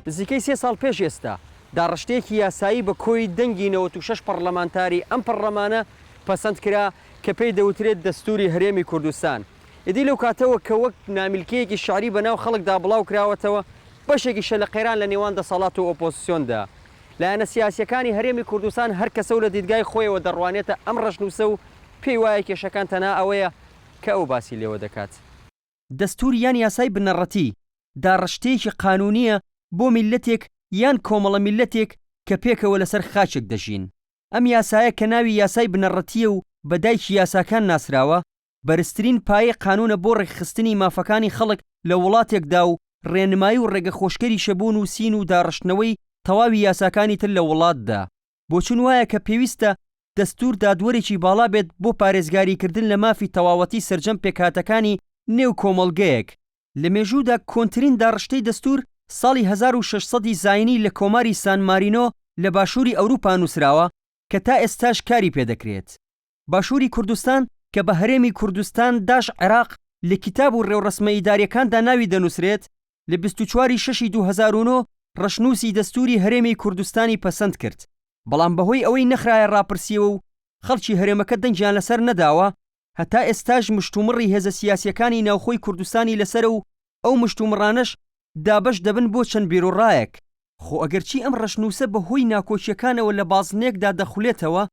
نزیکەی 3 ساڵ پێش ئێستا داڕشتێکی یاسایی بە کۆی دەنگی 96 پەرلەمانتاری ئەم پەرلەمانە پەسەند کرا کە پێی دەوترێت دەستوری هەرێمی کوردستان. ئیدی لەو کاتەوە کە وەک نامیلکەیەکی شعری بەناو خەڵکدا بڵاو کراوەتەوە بەشێکی شە لە قەیران لە نێوان دەسەڵات و ئۆپۆزیسیۆندا. لایەنە سیاسیەکانی هەرێمی کوردستان هەر کەسە و لە دیدگای خۆیەوە دەڕوانێتە ئەم ڕەشنووسە و پێی وایە کێشەکان تەنها ئەوەیە کە ئەو باسی لێوە دەکات. دەستور یان یاسای بنەڕەتی داڕشتەیەکی قانونیە بۆ میلەتێک یان کۆمەڵە میلەتێک کە پێکەوە لەسەر خاچێک دەژین. ئەم یاسایە کە ناوی یاسای بنەڕەتیە و بەدایکی یاساکان ناسراوە بەرزترین پایە قانونە بۆ ڕێکخستنی مافەکانی خەڵک لە وڵاتێکدا و ڕێنمایی و ڕێگە خۆشکەری شەبوون و سین و داڕشتنەوەی تەواوی یاساکانی تر لە وڵاتدا. بۆچون وایە کە پێویستە دەستور دادوەرێکی باڵا بێت بۆ پارێزگاریکردن لە مافی تەواوەتی سەرجەم پێکهاتەکانی نێو کۆمەڵگەیەک. لە مێژوودا کۆنترین داڕشتەی دەستور ساڵی 1600 زاینی لە کۆماری سان مارینۆ لە باشووری ئەوروپا نووسراوە کە تا ئێستاش کاری پێدەکرێت. باشووری کوردستان کە بە هەرێمی کوردستان داش عێراق لە کتاب و ڕێوڕەسمە ئیداریەکاندا ناوی دەنووسرێت لە 24 شەشی 2009 ڕەشنووسی دەستوری هەرێمی کوردستانی پەسەند کرد. بەڵام بەهۆی ئەوەی نەخرایە ڕاپرسیەوە و خەڵکی هەرێمەکە دەنگیان لەسەر نەداوە هەتا ئێستاش مشتومڕی هێزە سیاسیەکانی ناوخۆی کوردستانی لەسەر و ئەو مشتومڕانش دابەش دەبن بۆ چەند بیرۆڕایەک. خۆ ئەگەرچی ئەم ڕەشنووسە بەهۆی ناکۆچیەکانەوە لە بازنێکدا دەخولێتەوە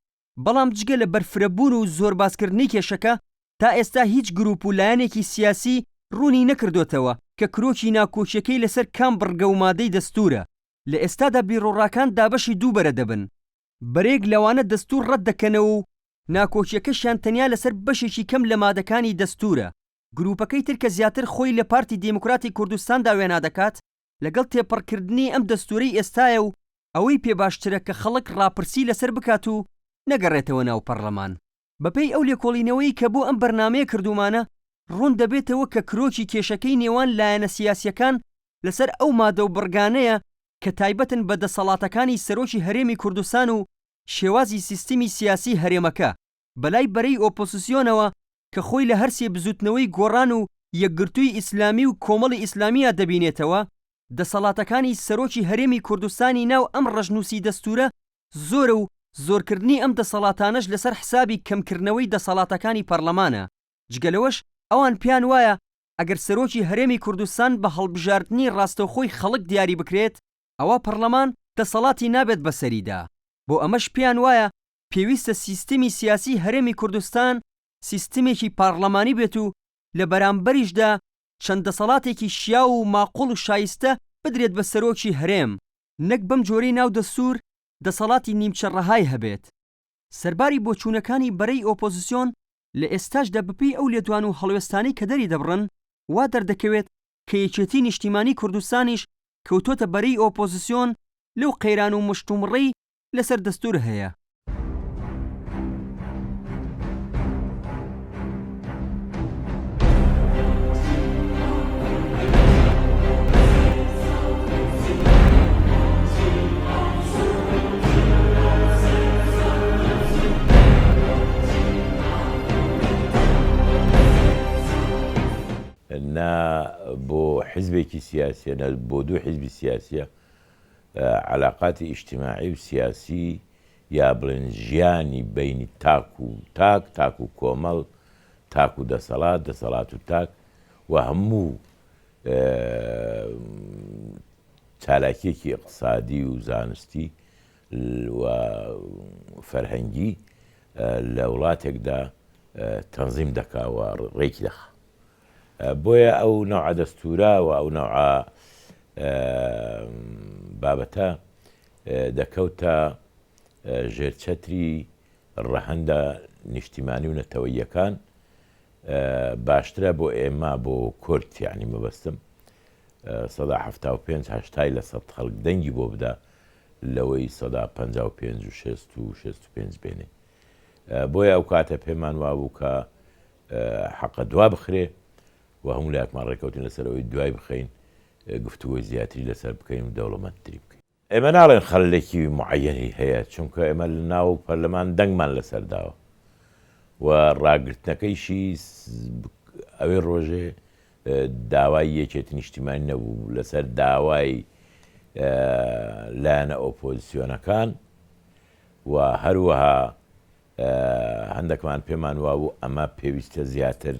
بەڵام جگە لە بەرفرەبوون و زۆر باسکردنی کێشەکە تا ئێستا هیچ گروپ و لایەنێکی سیاسی ڕوونی نەکردوتەوە کە کرۆکی ناکۆچیەکەی لەسەر کام بڕگە و مادەی دەستورە. لە ئێستادا بیرۆڕاکان دابەشی دووبەرە دەبن. بەرێک لەوانە دەستور ڕەت دەکەنەوە و ناکۆچیەکەشیان تەنیا لەسەر بەشێکی کەم لە مادەکانی دەستورە. گروپەکەی تر کە زیاتر خۆی لە پارتی دیموکراتی کوردستاندا وێنا دەکات لەگەڵ تێپەڕکردنی ئەم دەستورەی ئێستایە و ئەوەی پێ باشترە کە خەڵک ڕاپرسی لەسەر بکات و نەگەڕێتەوە ناو پەرلەمان. بەپێی ئەو لێکۆڵینەوەی کە بۆ ئەم بەرنامەیە کردومانە ڕوون دەبێتەوە کە کرۆکی کێشەکەی نێوان لایەنە سیاسیەکان لەسەر ئەو مادە و بڕگانەیە کە تایبەتن بە دەسەڵاتەکانی سەرۆکی هەرێمی کوردستان و شێوازی سیستمی سیاسی هەرێمەکە بەلای بەرەی ئۆپۆزیسیۆنەوە کە خۆی لە هەرسێ بزوتنەوەی گۆڕان و یەکگرتووی ئیسلامی و کۆمەڵی ئیسلامیە دەبینێتەوە. دەسەڵاتەکانی سەرۆکی هەرێمی کوردستانی ناو ئەم ڕەشنووسی دەستورە زۆرە و زۆرکردنی ئەم دەسەڵاتانەش لەسەر حسابی کەمکردنەوەی دەسەڵاتەکانی پەرلەمانە. جگەلەوەش ئەوان پیان وایە ئەگەر سەرۆکی هەرێمی کوردستان بە هەڵبژاردننی ڕاستەوخۆی خەڵک دیاری بکرێت ئەوە پەرلەمان دەسەڵاتی نابێت بەسەریدا. بۆ ئەمەش پیان وایە پێویستە سیستمی سیاسی هەرێمی کوردستان سیستمێکی پارلەمانی بێت و لە بەرامبەریشدا چەند دەسەڵاتێکی شیا و ماقوڵ و شایستە بدرێت بە سەرۆکی هەرێم نەک بەم جۆرەی ناو دەستور دەسەڵاتی نیمچە ڕەهای هەبێت. سەرباری بۆچوونەکانی بەرەی ئۆپۆزیسیۆن لە ئێستاشدا بپی ئەو لێدوان و هەڵوێستانەی کە دەری دەبڕن وا دەردەکەوێت کە یەکێتی نیشتیمانی کوردستانیش کەوتۆتە بەرەی ئۆپۆزیسیۆن لەو قەیران و مشتومڕەی لەسەر دەستور هەیە. نا بۆ حزبێکی سیاسیە بۆ دوو حزبی سیاسیە علاقاتی ئیجتیماعی و سیاسی یا بڵێن ژیانی بینی تاک و کۆمەڵ تاک و دەسەڵات و تاک و هەموو چالاکیەکی اقتصادی و زانستی و فەرهەنگی لە وڵاتێکدا تەنزیم دەکاوە ڕێکی دەخە. بۆیە ئەو نەوعە دەستورە و ئەو نەوعە بابەتە دەکەوتە ژێرچەتری ڕەهەندە نیشتیمانی و نەتەوەییەکان. باشترە بۆ ئێمە بۆ کورد یعنی مەبەستم 1975 لە سەد خەڵک دەنگی بۆ بدە لەوەی 1955 و 60 و 65 بێنێ. بۆیە ئەو کاتە پێمان وابوو کە حەقە دوا بخرێ و هەموو لایەکمان ڕێکەوتین لەسەرەوەی دوای بخەین گفتوگۆی زیاتری لەسەر بکەین و دەوڵەمەندتری بکەین. ئێمە ناڵێن خەلێکی معەنی هەیە چونکە ئێمە لە ناو پەرلەمان دەنگمان لەسەرداوە و ڕاگرتنەکەیشی ئەوەی ڕۆژێ داوای یەکێتی نیشتیمانی نەبوو لەسەر داوای لایەنە ئۆپۆزیسیۆنەکان و هەروەها هەندێکمان پێمان وابوو ئەمە پێویستە زیاتر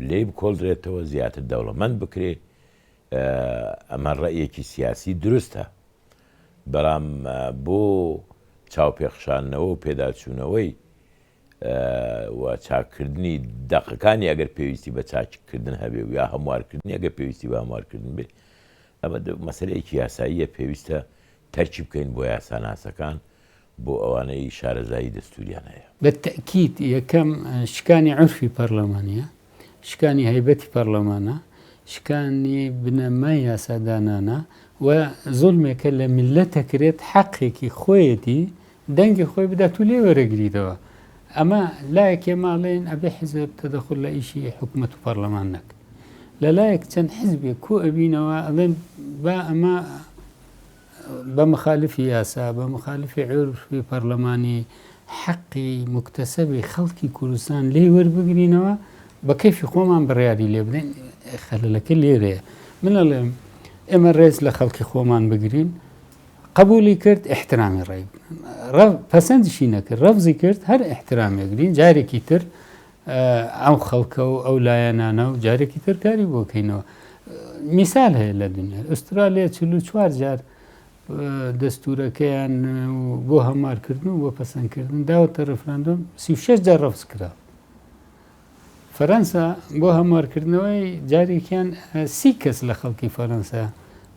لێ بکۆڵدرێتەوە زیاتر دەوڵەمەند بکرێ ئەمە ڕێیەکی سیاسی دروستە بەڵام بۆ چاوپێخشانەوە و پێداچوونەوەی و چاکردنی دەقەکانی ئەگەر پێویستی بە چاکردن هەبێ و یا هەموارکردنی ئەگەر پێویستی بە هەموارکردن بێ ئەمە مەسەلەیەکی یاساییە پێویستە تەرکی بکەین بۆ یاساناسەکان بۆ ئەوانەی شارەزایی دەستوریان هەیە بەتەکیید یەکەم شکانی عورفی پەرلەمانیە شکانی هەیبەتی پەرلەمانە شکانی بنەمای یاسادانانە و زۆلمێکە لە میلەتەکرێت حەقێکی خۆیەتی دەنگی خۆی بدات و لێ وەرەگریتەوە ئەمە لایەکێ ماڵێن ئەبێ حیزب تەدەخل لە ئیشی حکوومەت و پەرلەمان نەک لە لایەک چەند حیزبێک کۆ ئەبینەوە ئەڵێن با ئەمە بە مخالفی یاسا بە مخالفی عورفی پەرلەمانی حەقی مکتەسەبی خەڵکی کوردستان لێ وەربگرینەوە بە کەیفی خۆمان بڕیاری لێ بدەین خەلەلەکە لێرەیە من ئەڵێم ئێمە ڕێز لە خەڵکی خۆمان بگرین قبولی کرد احترامی ڕێ پەسەندشی نەکرد ڕەفزی کرد هەر احترامێگرین جارێکی تر ئەو خەڵکە و ئەو لایەنانە و جارێکی تر کاری بۆکەینەوە میسال هەیە لە دنیا ئوسترالیا 44 جار دەستورەکەیان بۆ هەمارکردن و بۆ پەسەندکردن داوەتە ڕفراندۆم 36 جار ڕەفز کرا فەرەنسا بۆ هەمارکردنەوەی جارێکیان 30 کەس لە خەڵکی فەرەنسا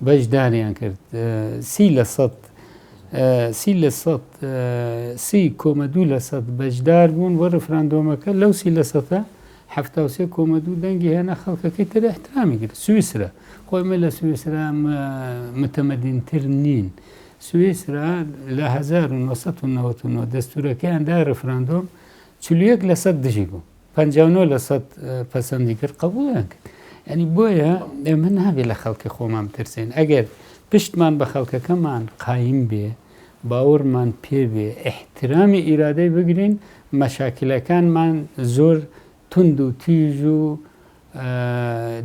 بەشداریان کرد 30.2% بەشدار بوون بۆ ڕفراندۆمەکە لەو 30% 73.2 دەنگی هێنا خەڵکەکەی تر احترامی کرد سویسرە خۆی مە لە سویسرا متەمەدینتر نین سویسرا لە 1999 دەستورەکەیاندا ڕفراندۆم 41% دژی بوو 59% پەسەندی کرد قبولیان کرد ینی بۆیە ئێمە نابێت لە خەڵکی خۆمان بترسێن ئەگەر پشتمان بە خەڵکەکەمان قایم بێ باوەڕمان پێ بێ احترامی ئیرادەی بگرین مەشاکلەکانمان زۆر تند و تیژ و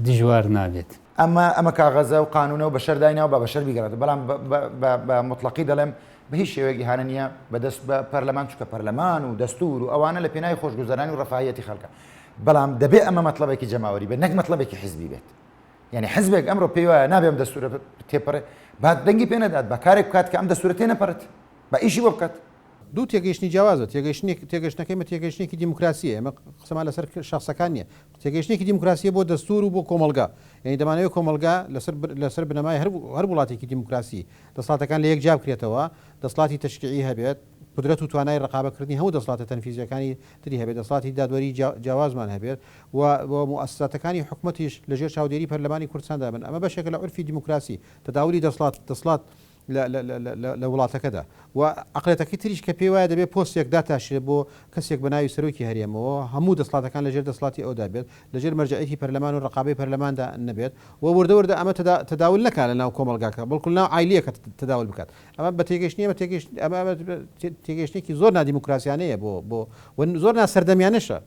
دژوار نابێت ئەمە کاغەزە و قانونە و بەشەرداینەوە بە بەشەر بیگەڕێتە بەڵام بە مطلقی دەڵێم بە هیچ شێوەیەکی هانە نییە بەدەست بە پەرلەمان چکە پەرلەمان و دەستور و ئەوانە لە پێناوی خۆشگوزەرانی و ڕەفاهیەتی خەڵکە بەڵام دەبێت ئەمە مەطلبێکی جەماوەری بێت نەک مەطلبێکی حیزبی بێت یعنی حیزبێک ئەمڕۆ پێی وایە نابێم دەستورە تێپەڕێ بعد دەنگی پێ نەدات بە کارێک بکات کە ئەم دەستورە تێنەپەڕێت بە ئیشی بۆ بکات دوو تێگەیشتنی جیاوازە تێگەشتەکەی مە تێگەشتێکی دیموکراسیە ئەمە قسەمان لەسەر شخصەکان نیە تێگەشتێکی دیموکراسیە بۆ دەستور و بۆ کۆمەلگا یعنی دەمانەوێت کۆمەلگا لەسەر بنەمای هەر وڵاتێکی دیموکراسی دەسڵاتەکان لە یەک جا بکرێتەوە دەسڵاتی تەشریعی هەبێت قدرەت و توانای ڕقابەکردنی هەموو دەسڵاتە تەنفیزیەکانی تری هەبێت دەسڵاتی دادوەری جیاوازمان هەبێت و موسساتەکانی حکوومەتیش لەژێر چاودێری پەرلەمانی کوردستاندا بن ئەمە بەشێکە لە عورفی دیموکراسی تەداولی دەسڵات لە وڵاتەکەدا و عقلێتەکەی تریش کە پێی وایە دەبێت پۆستێک داتاشرێت بۆ کەسێک بە ناوی سەرۆکی هەرێمەوە هەموو دەسڵاتەکان لەژێر دەسڵاتی ئەودا بێت لەژێر مەرجعیەتی پەرلەمان و ڕقابەی پەرلەماندا نەبێت و وردەوردە ئەمە تەداول نەکات لە ناو کۆمەلگاکە بەڵکو ناو عایلیەکە تەداول بکات ئەمە بە تێگەشتنی ئەمە تێگەشتێکی زۆر نادیموکراسیانەیە بۆ زۆر ناسەردەمیانەشە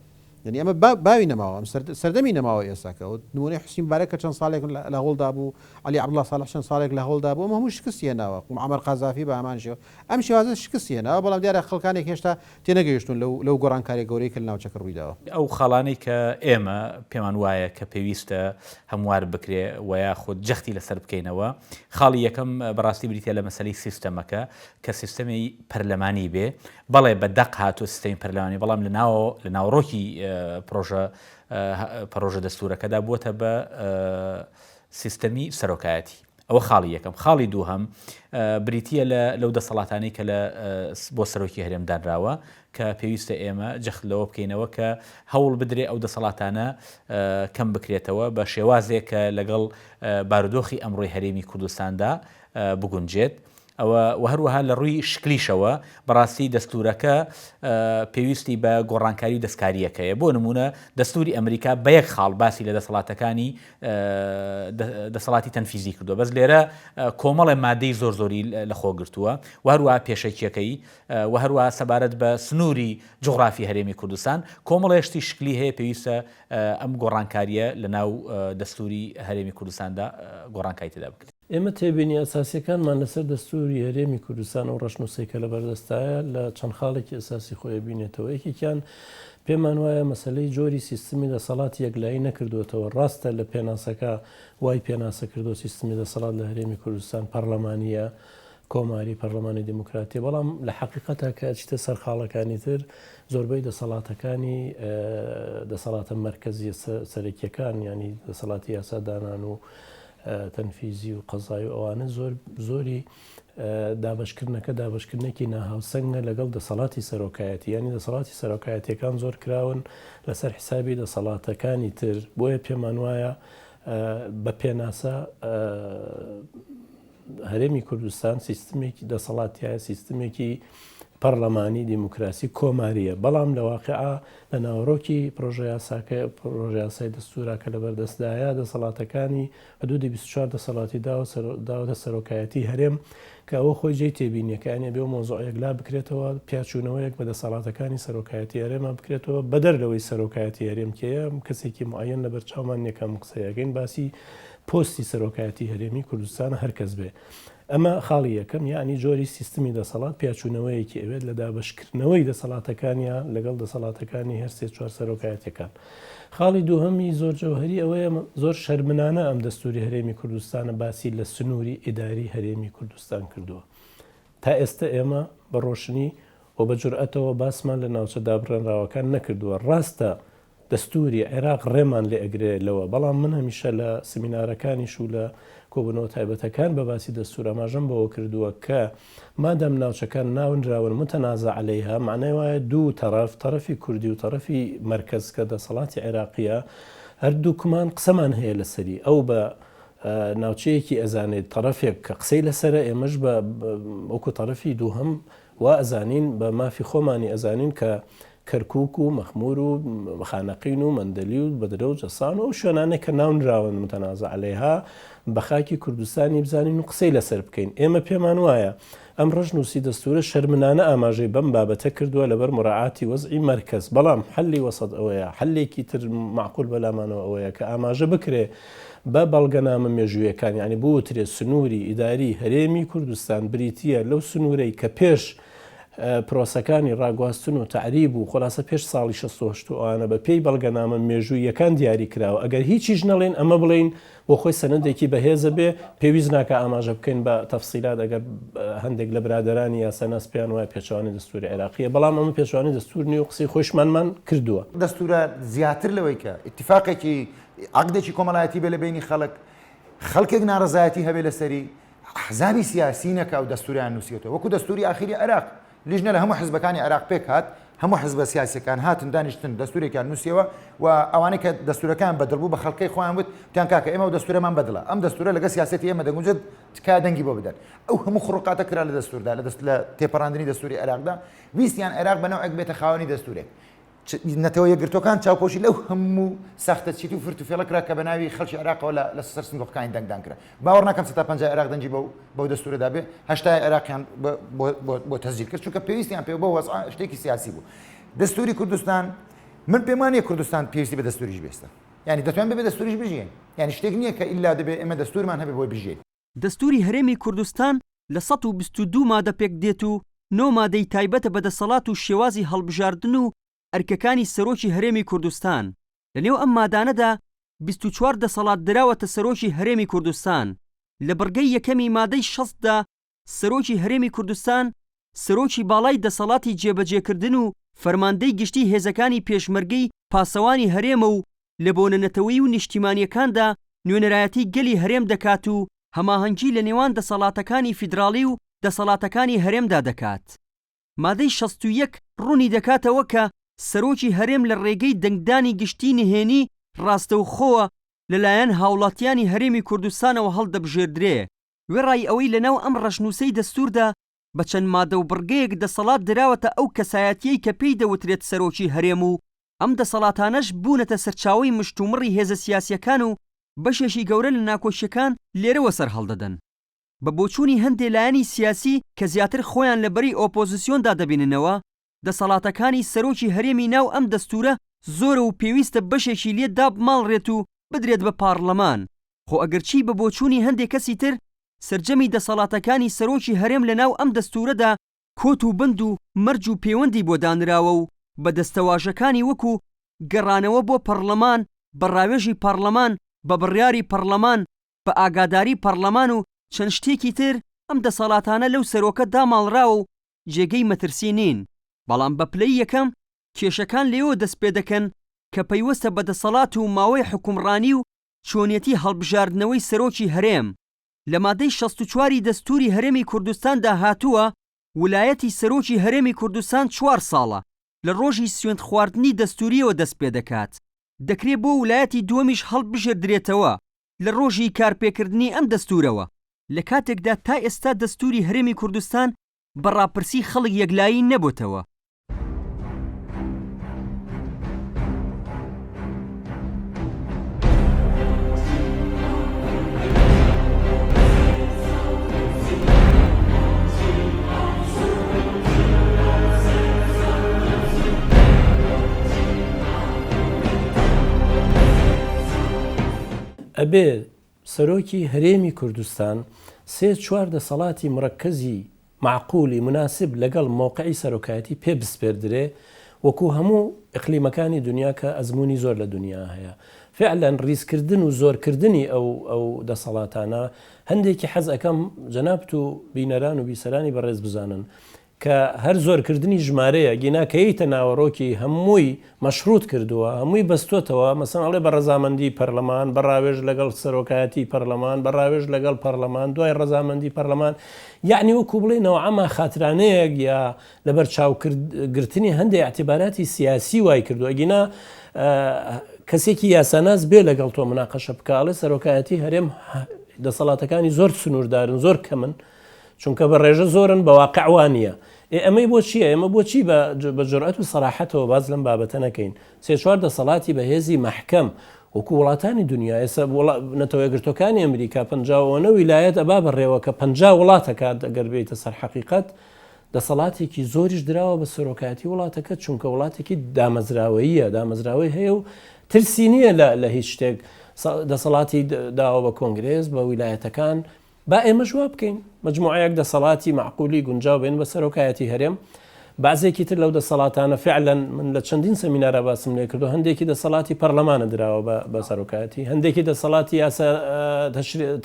یعنی ئەمە باوی نەماوە سەردەمی نەماوە ئێستاکە و نمونەی حوسین مبارەکە چەند ساڵێک لە هەوڵدا بوو عەلی عەبدوڵڵا ساڵح چەند ساڵێک لە هەوڵدا بوو ئەمە هەموو شکستی هێناوە معەمەر قازافی بە هەمانشێوە ئەم شێوازە شکستی هێناوە بەڵام دیارە خەڵکانێک هێشتا تێنەگەیشتون لەو گۆڕانکاری گەورەی کە لە ناوچەکە ڕوویداوە ئەو خاڵانەی کە ئێمە پێمان وایە کە پێویستە هەموار بکرێ و یاخود جەختی لەسەر بکەینەوە خاڵی یەکەم بەڕاستی بریتە لە مەسەلەی سیستەمەکە کە سیستەمی پەرلەمانی بێ بەڵێ بەدەق هاتووە سیستەمی پەرلەمانی بەڵام لە ناوڕۆکی پرۆژە دەستورەکەدا بووەتە بە سیستەمی سەرۆکایەتی ئەوە خاڵی یەکەم خاڵی دووهەم بریتیە لەو دەسەڵاتانەی کە بۆ سەرۆکی هەرێمدانراوە کە پێویستە ئێمە جەخت لەوە بکەینەوە کە هەوڵ بدرێ ئەو دەسەڵاتانە کەم بکرێتەوە بە شێوازێک کە لەگەڵ بارودۆخی ئەمڕۆی هەرێمی کوردستاندا بگونجێت ئەوە هەروەها لە ڕووی شکلیشەوە بەڕاستی دەستورەکە پێویستی بە گۆڕانکاری و دەستکاریەکەیە بۆ نمونە دەستوری ئەمریکا بە یەک خاڵ باسی لە دەسەڵاتی تەنفیزی کردووە بەس لێرە کۆمەڵی مادەی زۆری لە خۆگرتووە و هەروەها پێشەکیەکەی و هەروەها سەبارەت بە سنووری جوغرافی هەرێمی کوردستان کۆمەڵێشتی شکلی هەیە پێویستە ئەم گۆڕانکاریە لە ناو دەستوری هەرێمی کوردستاندا گۆڕانکاری تێدا بکرێت ئێمە تێبینی ئەساسیەکانمان لەسەر دەستوری هەرێمی کوردستان و ڕەشنووسێکە لە بەردەستایە لە چەند خاڵێکی ئەساسی خۆی بینێتەوە. یەکێکیان پێمان وایە مەسلەی جۆری سیستمی دەسەڵات یەکلایی نەکردوێتەوە. ڕاستە لە پێناسەکە وای پێناسە کردو سیستمی دەسەڵات لە هەرێمی کوردستان پەرلەمانیە، کۆماری پەرلەمانی دموکراتی، بەڵام لە حەقیقەتە کە چتە سەر خاڵەکانی تر زۆربەی دەسەڵاتەکانی دەسەڵاتە مەرکەزیە سەرەکیەکان، ینی دەسەڵاتی یاسادانان و تەنفیزی و قەزای و ئەوانە زۆری دابشکردنێکی ناهاوسەنگە لەگەڵ دەسەڵاتی سەرۆکایەتی، ینی دەسەڵاتی سەرۆکایەتیەکان زۆر کراون لەسەر حسابی دەسەڵاتەکانی تر. بۆیە پێمان وایە بە پێناسە هەرێمی کوردستان سیستمێکی دەسەڵاتیایە، سیستمێکی پەرلەمانی دیموکراسی کۆماریە، بەڵام لە واقعا لە ناوڕۆکی پرۆژەیاسای دەستوراکە لە بەردەستدایە دەسەڵاتەکانی حدودی 24 دەسەڵاتی داوەتە سەرۆکایەتی هەرێم کە ئەوە خۆی جێی تێبینیەکانیە بێ و مۆزۆعەک لا بکرێتەوە پیاچوونەوەیەک بە دەسەڵاتەکانی سەرۆکایەتی هەرێمە بکرێتەوە بەدەر لەوەی سەرۆکایەتی هەرێم کێیە کەسێکی معەن لە بەرچاومان یەکەم قسەیەکەین باسی پۆستی سەرۆکایەتی هەرێمی کوردستان هەرکەس بێ. ئەمە خاڵی یەکەم، یعنی جۆری سیستمی دەسەڵات پیاچوونەوەیەکی ئەوێت لە دابشکردنەوەی دەسەڵاتەکانیە لەگەڵ دەسەڵاتەکانی هەر سێ چوار سەرۆکایەتەکان. خاڵی دووهەمی زۆر جەوهەری ئەوەیە زۆر شەرمنانە ئەم دەستوری هەرێمی کوردستانە باسی لە سنووری ئیداری هەرێمی کوردستان کردووە. تا ئێستا ئێمە بە ڕۆشنی و بە جورئەتەوە باسمان لە ناوچە دابڕێنراوەکان نەکردووە. ڕاستە دەستوری عێراق ڕێمان لێ ئەگرێ لەوە، بەڵام من هەمیشە لە سمینارەکانیش و لە کۆبنەوە تایبەتەکان بە باسی دەستور ئاماژەم بەوە کردووە کە مادەم ناوچەکان ناونراون متەنازە عەلەیها، معنای وایە دوو تەرەفی کوردی و تەرەفی مەرکەز کە دەسەڵاتی عێراقیە هەردووکمان قسەمان هەیە لەسەری ئەو بە ناوچەیەکی ئەزانێت تەرەفێک کە قسەی لەسرە ئێمەش بە وەکو تەرەفی دووهەم وا ئەزانین بە مافی خۆمانی ئەزانین کە کەرکووک و مەخمور و خانەقین و مەندەلی و بەدرە و جەسان و شوێنانێک کە ناونراون متەنازە عەلەیها بە خاکی کوردستانی بزانین و قسەی لەسەر بکەین. ئێمە پێمان وایە ئەم ڕەشنووسی دەستورە شەرمنانە ئاماژەی بەم بابەتە کردووە لەبەر مڕاعاتی وەزعی مەرکەز، بەڵام حەلی وەسەد ئەوەیە، حەلێکی تر معقول بەلامانەوە ئەوەیە کە ئاماژە بکرێ بە بەڵگەنامە مێژوویەکان، یعنی بۆ وترێ سنووری ئیداری هەرێمی کوردستان بریتیە لەو سنوورەی کە پێش پرۆسەکانی ڕاگواستن و تعریب و خلاصە پێش ساڵی 16 ئەوانە بە پێی بەڵگەنامە مێژوویەکان دیاری کراوە. ئەگەر هیچیش نەڵێن ئەمە بڵین بۆ خۆی سەنەدێکی بەهێزە بێ پێویست ناکە ئاماژە بکەین بە تەفسیلات ئەگەر هەندێک لە برادرانی یاسەناس پێیان وایە پێچوانی دەستوری عێراقیە، بەڵام ئەمە پێچوانی دەستور نیە و قسەی خۆشمانمان کردووە. دەستورە زیاتر لەوەی کە ئیتیفاقێکی عەقدێکی کۆمەڵایەتی بێ لە بینی خەڵکێک ناڕەزایەتی هەبێ لەسەری ئەحزابی سیاسی نەکا و دەستوریان نووسێتەوە، وەکو دەستوری ئاخیری عێراق لیژنە لە هەموو حزبەکانی عێراق پێک هات، هەموو حزبە سیاسیەکان هاتن دانیشتن دەستورێکیان نووسیەوە و ئەوانەی کە دەستورەکان بەدڵبوو بە خەڵکەی خۆیان وت تیان کاکە ئێمە و دەستورەمان بەدڵە، ئەم دەستورە لەگە سیاسەتی ئێمە دەگونجێت تکا دەنگی بۆ بدەن. ئەو هەموو خڕوقاتە کرا لە دەستوردا لە تێپەڕاندنی دەستوری عێراقدا ویستیان عێراق بەنەوەیەک بێتە خاوەنی دەستورێک. نەتەوە یەکگرتوەکان چاوپۆشی لەو هەموو ساختە چیتی و فرتوفێڵەکرا کە بە ناوی خەڵکی عێراقەوە لە سەر سندوقەکانی دەنگدان کرا. باوەڕ ناکەم 150 عێراق دەنگی بەو دەستورەدا بێ، 80 عێراقیان بۆ تەسجیل کرد چونکە پێویستیان پێ بۆ وەزع شتێکی سیاسی بوو. دەستوری کوردستان من پێمان وایە کوردستان پێویستی بە دەستوریش بێستە، یعنی دەتوانین بە دەستوریش بژین، یعنی شتێک نییە کە ئیلا دەبێت ئێمە دەستورمان هەبێ بۆی بژین. دەستوری هەرێمی کوردستان لە 122 مادە پێک دێت و 9 مادەی تایبەتە بە دەسەڵات و شێوازی هەڵبژاردن و ئەرکەکانی سەرۆکی هەرێمی کوردستان. لەنێو ئەم مادانەدا 24 دەسەڵات دراوەتە سەرۆکی هەرێمی کوردستان. لە بڕگەی یەکەمی مادەی 6دا سەرۆکی هەرێمی کوردستان سەرۆکی باڵای دەسەڵاتی جێبەجێکردن و فەرماندەی گشتی هێزەکانی پێشمەرگەی پاسەوانی هەرێمە و لە بۆنەنەتەوەی و نیشتیمانیەکاندا نوێنەرایەتی گەلی هەرێم دەکات و هەماهەنگی لە نێوان دەسەڵاتەکانی فیدراڵی و دەسەڵاتەکانی هەرێمدا دەکات. مادەی 61 ڕوونی دەکاتەوە کە سەرۆکی هەرێم لە ڕێگەی دەنگدانی گشتی نهێنی ڕاستەوخۆوە لەلایەن هاوڵاتیانی هەرێمی کوردستانەوە هەڵدەبژێردرێ. وێڕای ئەوەی لەناو ئەم ڕەشنووسەی دەستوردا بە چەند مادە و بڕگەیەک دەسەڵات دراوەتە ئەو کەسایەتیەی کە پێی دەوترێت سەرۆکی هەرێم و ئەم دەسەڵاتانەش بوونەتە سەرچاوەی مشتومڕی هێزە سیاسیەکان و بەشێشی گەورە لە ناکۆشیەکان لێرەوە سەر هەڵدەدەن. بە بۆچوونی هەندێک لایەنی سیاسی کە زیاتر خۆیان لەبەری ئۆپۆزیسیۆندا دەبیننەوە، دەسەڵاتەکانی سەرۆکی هەرێمی ناو ئەم دەستورە زۆرە و پێویستە بەشێکی لێ دابماڵڕێت و بدرێت بە پارلەمان. خۆ ئەگەرچی بە بۆچوونی هەندێک کەسی تر سرجەمی دەسەڵاتەکانی سەرۆکی هەرێم لەناو ئەم دەستورەدا کۆت و بند و مەرج و پەیوەندی بۆ دانراوە و بە دەستەواژەکانی وەکو گەڕانەوە بۆ پەرلەمان، بە ڕاوێژی پەرلەمان، بە بڕیاری پەرلەمان، بە ئاگاداری پەرلەمان و چەند شتێکی تر ئەم دەسەڵاتانە لەو سەرۆکە داماڵراوە و جێگەی مەترسی نین. بەڵام بە پلەی یەکەم کێشەکان لێەوە دەست پێ دەکەن کە پەیوەستە بە دەسەڵات و ماوەی حکومڕانی و چۆنیەتی هەڵبژاردنەوەی سەرۆکی هەرێم. لە مادەی 64 دەستوری هەرێمی کوردستاندا هاتووە ویلایەتی سەرۆکی هەرێمی کوردستان 4 ساڵە لە ڕۆژی سوێند خواردنی دەستوریەوە دەست پێ دەکات. دەکرێت بۆ ویلایەتی دووەمیش هەڵبژێردرێتەوە لە ڕۆژی کارپێکردنی ئەم دەستورەوە، لە کاتێکدا تا ئێستا دەستوری هەرێمی کوردستان بەڕاپرسی خەڵک یەکلایی نەبووتەوە. ئەبێ سەرۆکی هەرێمی کوردستان 3-4 دەسەڵاتی مڕەکەزی معقولی مناسب لەگەڵ مووقعی سەرۆکایەتی پێ بسپێردرێ وەکو هەموو ئەقلیمەکانی دنیا کە ئەزمموی زۆر لە دنیا هەیە. فعلەن ڕیزکردن و زۆرکردنی ئەو دەسەڵاتانە هەندێکی حەز ئەەکەم جەنابەت و بینەران و بیسەرانی بەڕێز بزانن کە هەر زۆرکردنی ژمارەیە گیناکەیتە ناوەڕۆکی هەمووی مەشروط کردووە، هەمووی بەستۆتەوە، مەسەن ئەڵێ بە ڕەزامەندی پەرلەمان، بەڕاوێژ لەگەڵ سەرۆکایەتی پەرلەمان، بەڕاوێژ لەگەڵ پەرلەمان، دوای ڕەزامەندی پەرلەمان، یعنی وەکو بڵێنەوە ئەمە خاترانەیەک یا لەبەر چاوگرتنی هەندێک اعتیباراتی سیاسی وای کردووە. گینا کەسێکی یاساناز بێ لەگەڵ تۆ مناقەشە بکاڵێ سەرۆکایەتی هەرێم دەسەڵاتەکانی زۆر سنووردارن، زۆر کەمن، چونکە بە ڕێژە زۆرن بە واقعوانیە. ئەمەی بۆ چییە؟ ئێمە بۆچی بە جورئەت و سەراحەتەوە باز لەم بابەتە نەکەین؟ 3-4 دەسەڵاتی بەهێزی محکەم وەکو وڵاتانی دنیا ئێستا نەتەوە یەکگرتوەکانی ئەمریکا 59 ویلایەت ئەبا بەڕێوە کە 50 وڵاتەکات ئەگەر بێتە سەر حەقیقەت دەسەڵاتێکی زۆریش درراوە بە سەرۆکایەتی وڵاتەکە، چونکە وڵاتێکی دامەزراوەیە، دامەزراوەی هەیە و ترسی نییە لە هیچ شتێک دەسەڵاتی داوە بە کۆنگرێز بە ویلایەتەکان. با ئێمە جواب بکەین مجموعەیەک دەسەڵاتی معقولی گونجاو بێن بە سەرۆکایەتی هەرێم. بعضێکی تر لەو دەسەڵاتانە فعلەن من لە چەندین سەمینارە باسم لێ کردو، هەندێکی دەسەڵاتی پەرلەمانە دراوە بە سەرۆکایەتی، هەندێکی دەسەڵاتی یاسا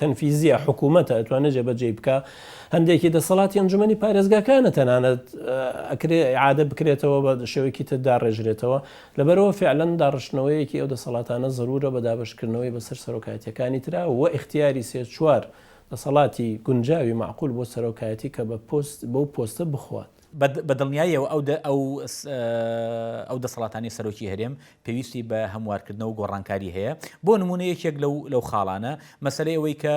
تەنفیزیە حکوومەتە ئەتوانێت جێبەجێ بکە، هەندێکی دەسەڵاتی ئەنجومەنی پارێزگاکانە تەنانەت ئەکرێ عادە بکرێتەوە بە شێوەیەکی تر داڕێژرێتەوە. لەبەرەوە فعلەن داڕشتنەوەیەکی ئەو دەسەڵاتانە زەرورە بە دابشکردنەوەی بەسەر سەرۆکایەتیەکانی ترا و ئیختیاری 3-4 دەسەڵاتی گونجاوی معقول بۆ سەرۆکایەتی کە بەو پۆستە بخوات. بە دڵنیاییەوە ئەو دەسەڵاتانی سەرۆکی هەرێم پێویستی بە هەموارکردنەوە و گۆڕانکاری هەیە. بۆ نمونە یەکێک لەو خاڵانە مەسەلەی ئەوەی کە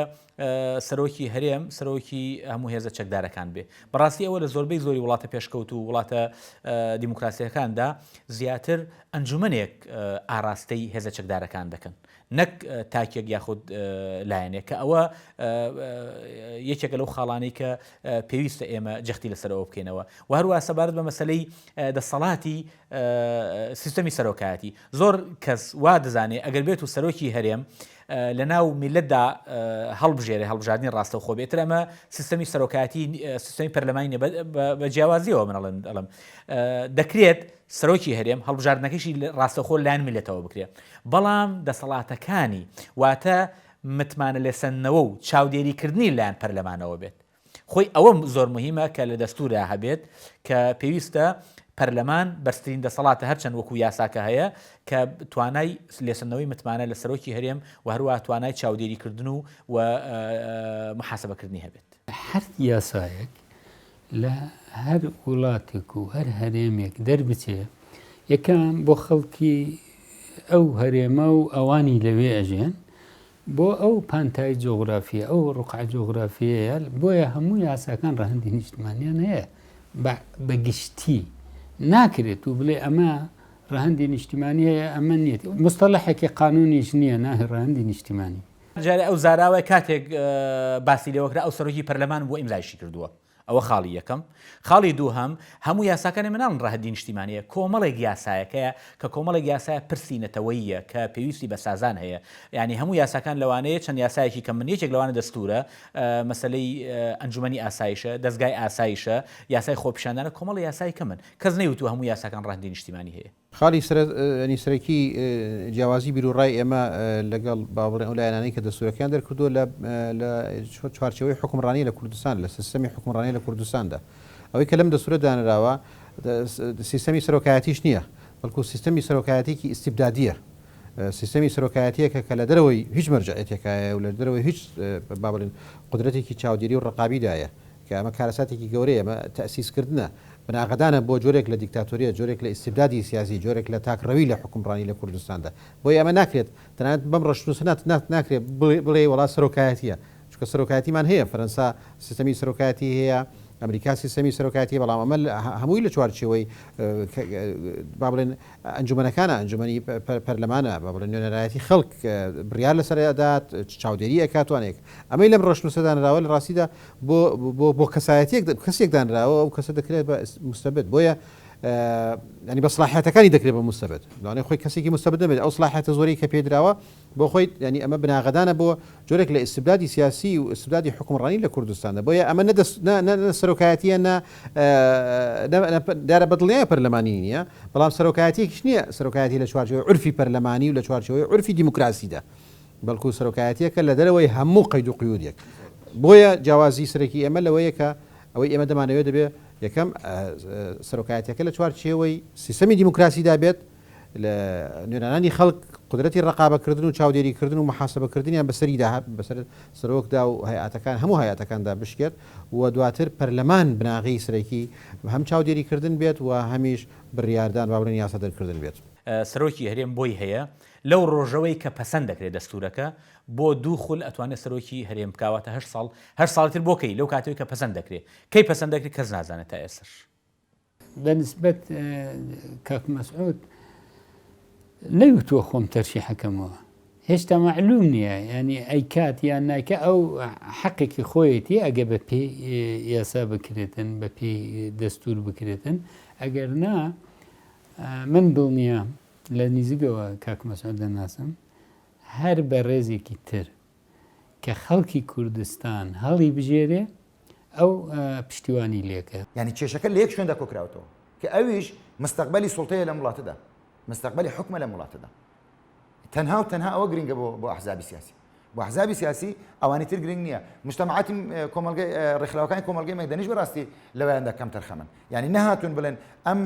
سەرۆکی هەرێم سەرۆکی هەموو هێزە چەکدارەکان بێ. بەڕاستی ئەوە لە زۆربەی زۆری وڵاتە پێشکەوت و وڵاتە دیموکراسیەکاندا زیاتر ئەنجومەنێک ئاراستەی هێزە چەکدارەکان دەکەن، نەک تاکێک یاخود لایەنێک، کە ئەوە یەکێکە لەو خاڵانەی کە پێویستە ئێمە جەختی لەسەرەوە بکەینەوە. و هەروە سەبارەت بە مەسەلەی دەسەڵاتی سیستەمی سەرۆکایەتی، زۆر کەس وا دەزانێت ئەگەر بێت و سەرۆکی هەرێم لە ناو میلەتدا هەڵبژاردننی ڕاستەوخۆ بێتر، ئەمە سیستەمی سەرۆکایەتی سیستەمی پەرلەمانی بە جیاوازیەوە منەڵێم دەکرێت سەرۆکی هەرێم هەڵبژاردنەکەشی ڕاستەوخۆ لایەن میلەتەوە بکرێت. بەڵام دەسەڵاتەکانی واتە متمانە لێسەنەوە و چاودێریکردنی لایەن پەرلەمانەوە بێت. خۆی ئەوە زۆر مهمە کە لە دەستوردا هەبێت کە پێویستە پەرلەمان بەرزترین دەسەڵاتە هەرچەند وەکو یاساکە هەیە کە توانای لێسەنەوەی متمانە لە سەرۆکی هەرێم و هەروە توانای چاودێریکردن و محاسبەکردنی هەبێت. هەر یاسایەک لە هەر وڵاتێک و هەر هەرێمێک دەربچێ یەکەم بۆ خەڵکی ئەو هەرێمە و ئەوانی لەوێ ئەژێن بۆ ئەو پانتای جۆغرافیە ئەو ڕوقع جۆغرافیەیە، بۆیە هەموو یاساکان ڕەهەندی نیشتمانیان هەیە بەگشتی ناکرێت و بڵێ ئەمە ڕەهەندی نیشتیمانی هەیە ئەمە نیێت مستەڵەحێکی قانونیش نییە ناهێ ڕەهەندی نیشتیمانی. جارێ ئەو زاراوە کاتێک باسی لێوەکرا ئەو سەرۆکی پەرلەمان بۆ ئیمزایشی کردووە ئەوە خاڵی یەکەم. خاڵی دووهەم هەموو یاساکانی مناڵ ڕاهدی نیشتیمانیە کۆمەڵێک یاسایەکەیە کە کۆمەڵێک یاسایە پرسیینەتەوەیە کە پێویستی بە سازان هەیە. ینی هەموو یاساکان لەوانەیە چەند یاسایەکی کە من یەکێک لەوانە دەستورە مەسلەی ئەنجومەنی ئاسایشە دەستگای ئاسایشە یاسای خۆپیشاندانە کۆمەڵی یاسای کە من کەس نەیوتو هەموو یاساکان ڕاهدی نیشتیمانی هەیە. خاڵی سەرەکی جیاوازی بیرروڕای ئێمە لەگەڵ باڵێ ئەو لایەنانەی کە دەستورەکان دەرکردو لە چوارچەوەی حکومڕانی لە کوردستان لە سیستەمی حکومڕانی لە کوردستاندا ئەوەی کە لەم دەستورە دانراوە سیستەمی سەرۆکایەتیش نییە بەڵکو سیستەمی سەرۆکایەتێکی ئیستیبدادیە سیستەمی سەرۆکایەتیەکە کە لە دەرەوەی هیچ مەرجعەتێکایە و لە دەرەوەی هیچ بابڵین قدرەتێکی چاودێری و ڕقابیدایە کە ئەمە کارەساتێکی گەورەیە ئەمە تەسیسکردنە بناغدانە بۆ جۆرێک لە دیکتاتۆریە جۆرێک لە ئیستیبدادی سیاسی جۆرێک لە تاکڕەوی لە حکومڕانی لە کوردستاندا بۆی ئەمە ناکرێت تەنانەت بەم ڕەشنووسنات ناکرێت بڵێ وڵات سەرۆکایەتیە چونکە سەرۆکایەتیمان هەیە فەرەنسا سیستەمی سەرۆکایەتی هەیە ئەمریکا سیستەمی سەرۆکایەتی بەڵام ئەمە هەمووی لە چوارچێوەی با بڵێن ئەنجومەنەکانە ئەنجومەنی پەرلەمانە با بڵێن نوێنەرایەتی خەڵک بڕیار لەسەردات چاودێری ئەکاتوانێک ئەمەی لەم ڕەشنووسەدانراوە لە ڕاستیدا بۆ کەسێک دانراوە ئەو کەسە دەکرێت بە مستەبد بۆیە ینی بە سلاحەتەکانی دەکرێت بە مستەبد لەوانەیە خۆی کەسێکی مستەبد دەبێت ئەو سلاحەتە زۆری کە پێدراوە بۆ خۆی ینی ئەمە بناغدانە بۆ جۆرێک لە ئیستیبدادی سیاسی و ئیستیبدادی حکومڕانی لە کوردستاندا بۆیە ئەمە سەرۆکایەتیە دارە بەدڵنیایە پەرلەمانی نییە بەڵام سەرۆکایەتێکیش نییە سەرۆکایەتی لە چوارچەوەی عورفی پەرلەمانی و لە چوارچەوەی عورفی دیموکراسیدا بەڵکو سەرۆکایەتیەکە لە دەرەوەی هەموو قەید و قیودێک بۆیە جیاوازی سەرەکی ئێمە لەوەیە کە ئەوەی ئێمە دەمانەوێت دەبێت یەکەم سەرۆکایەتەکە لە چوارچێوەی سیستەمی دیموکراسیدا بێت لە نوێنانانی خەڵک قدرەتی ڕقابەکردن و چاودێریکردن و محاسبەکردنیان بەسەریدا بەسەر سەرۆکدا و هەیئاتەکان هەموو هەیئاتەکاندا بشکێت و دواتر پەرلەمان بناغی سەرەکی هەم چاودێریکردن بێت و هەمیش بڕیاردان باوەڕێن یاسا دەرکردن بێت. سەرۆکی هەرێم بۆی هەیە لەو ڕۆژەوەی کە پەسەند دەکرێت دەستورەکە بۆ دوو خول ئەتوانێت سەرۆکی هەرێم بکاواتە 8 ساڵتر بۆکەی لەو کاتەوەی کە پەسەند دەکرێت کەی پەسەند دەکرێت کەس نازانێت تا ئێستش. بەنسبەت کاک مەسعود نەیوتووە خۆم تەرشی حەکەمەوە هێشتا معلوم نییە ینی ئەی کات یان ناکە ئەو حەقێکی خۆیەتی ئەگە بە پێی یاسا بکرێتن بە پێی دەستور بکرێتن ئەگەر نا من دڵنیە لە نزیکەوە کاک مەسعود دەناسم هەر بە ڕێزێکی تر کە خەڵکی کوردستان هەڵی بژێرێ ئەو پشتیوانی لێکە ینی کێشەکە لە یەک شوێندا کۆکراوەوە کە ئەویش مستەقبەلی سوڵتەیە لە وڵاتەدا مستەقبەلی حکومە لە وڵاتەدا تەنها و تەنها ئەوە گرنگە بۆ ئەحزابی سیاسی بۆ ئەحزابی سیاسی ئەوانی تر گرنگ نییە مجتەمەعاتی کۆمەلگەی ڕێکخراوەکانی کۆمەلگەی مەدەنیش بەڕاستی لەوەیاندا کەم تەرخەمن یعنی نەهاتون بڵێن ئەم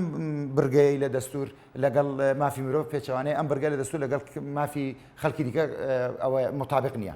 برگەی لە دەستور لەگەڵ مافی مرۆڤ پێچەوانەیە ئەم برگە لە دەستور لەگەڵ مافی خەڵکی دیکە ئەوە مطابق نییە.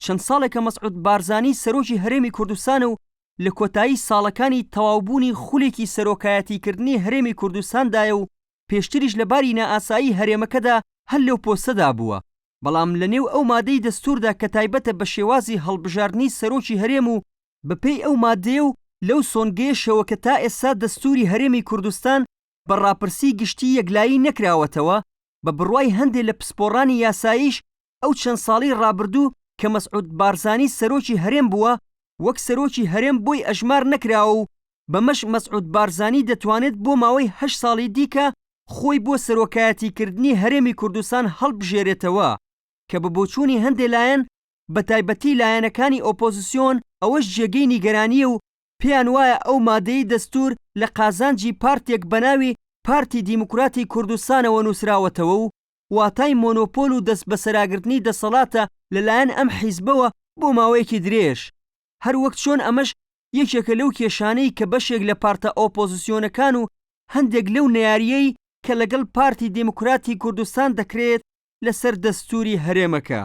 چەند ساڵێکە مەسعود بارزانی سەرۆکی هەرێمی کوردستان و لە کۆتایی ساڵەکانی تەواوبوونی خولێکی سەرۆکایەتیکردنی هەرێمی کوردستاندایە و پێشتریش لە باری نائاسایی هەرێمەکەدا هەر لەو پۆستەدا بووە بەڵام لە نێو ئەو مادەی دەستوردا کە تایبەتە بە شێوازی هەڵبژاردننی سەرۆکی هەرێم و بەپێی ئەو مادەیە و لەو سۆنگەیەشەوە کە تا ئێستا دەستوری هەرێمی کوردستان بە ڕاپرسی گشتی یەکلایی نەکراوەتەوە بە بڕوای هەندێک لە پسپۆڕانی یاساییش ئەو چەند ساڵی ڕابردوو کە مەسعود بارزانی سەرۆکی هەرێم بووە وەک سەرۆکی هەرێم بۆی ئەژمار نەکراوە و بەمەش مەسعود بارزانی دەتوانێت بۆ ماوەی 8 ساڵی دیکە خۆی بۆ سەرۆکایەتیکردنی هەرێمی کوردستان هەڵبژێرێتەوە کە بە بۆچوونی هەندێک لایەن بە تایبەتی لایەنەکانی ئۆپۆزیسیۆن ئەوەش جێگەی نیگەرانیە و پێیان وایە ئەو مادەی دەستور لە قازانجی پارتێک بەناوی پارتی دیموکراتی کوردستانەوە نووسراوەتەوە و واتای مۆنۆپۆل و دەست بەسەراگرتنی دەسەڵاتە لەلایەن ئەم حیزبەوە بۆ ماوەیەکی درێژ هەر وەک چۆن ئەمەش یەکێکە لەو کێشانەی کە بەشێک لە پارتە ئۆپۆزیسیۆنەکان و هەندێک لەو نەیاریەی کە لەگەڵ پارتی دیموکراتی کوردستان دەکرێت لەسەر دەستوری هەرێمەکە.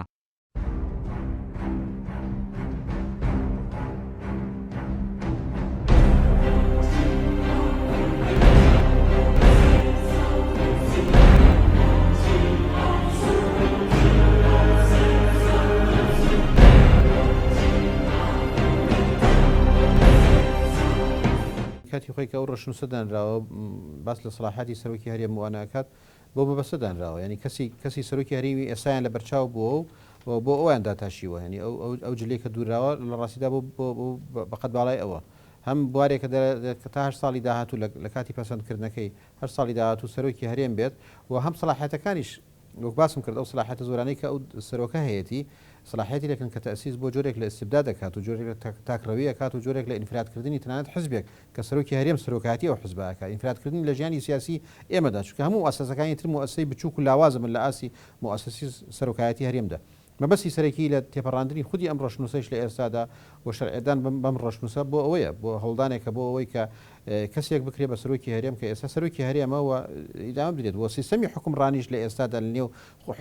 کاتی خۆی کە ئەو ڕەشنووسەدانراوە باس لە سەلاحەتی سەرۆکی هەرێم واناکات بۆ بەبەستەدانراوە ینی کەسی سەرۆکی هەرێمی ئێسایان لە بەرچاو بووە و بۆ ئەویان داتاشیوە ینی ئەو جلەی کە دووراوە لە ڕاستیدا بۆ بەقەت باڵای ئەوە هەم بوارێکە تا 8 ساڵی داهاتوو لە کاتی پەسەندکردنەکەی 8 ساڵی داهاتوو سەرۆکی هەرێم بێت و هەم سەلاحەتەکانیش وەک باسم کرد ئەو سەلاحەتە زۆرانەی کە ئەو سەرۆکە هەیەی سەلاحەتی لەکەن کە تەسیس بۆ جۆرێک لە ئیستبداد دەکات و جۆرێک لە تاکڕەوی ئەکات و جۆرێک لە ئینفرادکردنی تەنانەت حزبێک کە سەرۆکی هەرێم سەرۆکاتی ئەو حزبەکە ئینفرادکردنی لە ژیانی سیاسی ئێمەدا چونکە هەموو ئەساسەکانی تر مؤسسەی بچووک و لاوازە من لە ئاسی مؤسسی سەرۆکایەتی هەرێمدا مەبەستی سەرەکی لە تێپەڕاندنی خودی ئەم ڕۆشنووسەش لە ئێستادا و شەرعێدان بەم ڕۆشنووسە بۆ ئەوەیە بۆ هەڵدانێکە بۆ ئەوەی کە کەسێک بکرێ بە سەرۆکی هەرێم کە ئێستا سەرۆکی هەرێمەوە ئیدام بدرێت بۆ سیستەمی حکومڕانیش لە ئێستادا لە نێو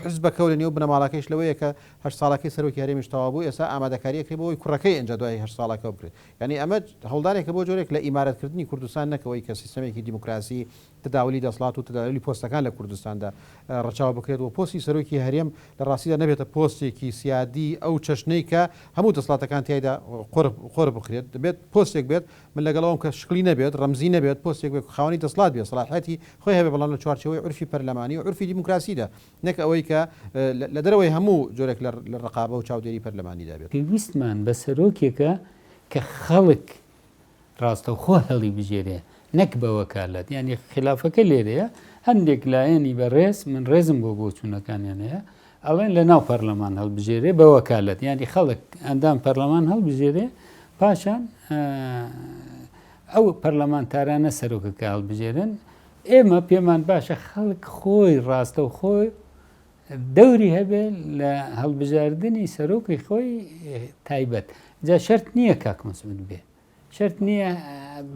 حزبەکە و لە نێو بنەماڵەکەیش لەوەیە کە 8 ساڵەکەی سەرۆکی هەرێمیش تەواو بوو ئێستا ئامادەکاریەکەی بۆەوەی کوڕەکەی ئەنجا دوای 8 ساڵەکە بکرێت یعنی ئەمە هەڵدانێکە بۆ جۆرێک لە ئیمارەتکردنی کوردستان نەکەوەی کە سیستەمێکی دیموکراسی تداولی دەسڵات و تداولی پۆستەکان لە کوردستاندا ڕەچاو بکرێت و پۆستی سەرۆکی هەرێم لە ڕاستیدا نەبێتە پۆستێکی سیادی ئەو چەشنەی کە هەموو دەسڵاتەکان تایدا قۆر بکرێت دەبێت پۆستێک بێت من لەگەڵەوەم کە شکلی نەبێت ڕەمزی نەبێت پۆستێک بێت خاوەنی دەسڵات بێت سەلاحەتی خۆی هەبێ بەڵام لە چوارچەوەی عورفی پەرلەمانی و عورفی دیموکراسیدا نەک ئەوەی کە لە دەرەوەی هەموو جۆرێک لە ڕقابە و چاودێری پەرلەمانیدا بێت پێویستمان بە سەرۆکێکە کە خەڵک ڕاستەوخۆ هەڵی بژێرێ نەک بە وەکالەت ینی خلافەکە لێرەیە هەندێک لایەنی بەڕێز من ڕێزم بۆ بۆچوونەکانیان هەیە ئەڵێن لە ناو پەرلەمان هەڵبژێرێ بە وەکالەت ینی خەڵک ئەندام پەرلەمان هەڵبژێرێ پاشان ئەو پەرلەمانتارانە سەرۆکەکە هەڵبژێرن ئێمە پێمان باشە خەڵک خۆی ڕاستە و خۆی دەوری هەبێ لە هەڵبژاردننی سەرۆکی خۆی تایبەت جا شەرت نییە کاک مەسعود بێ شەرت نییە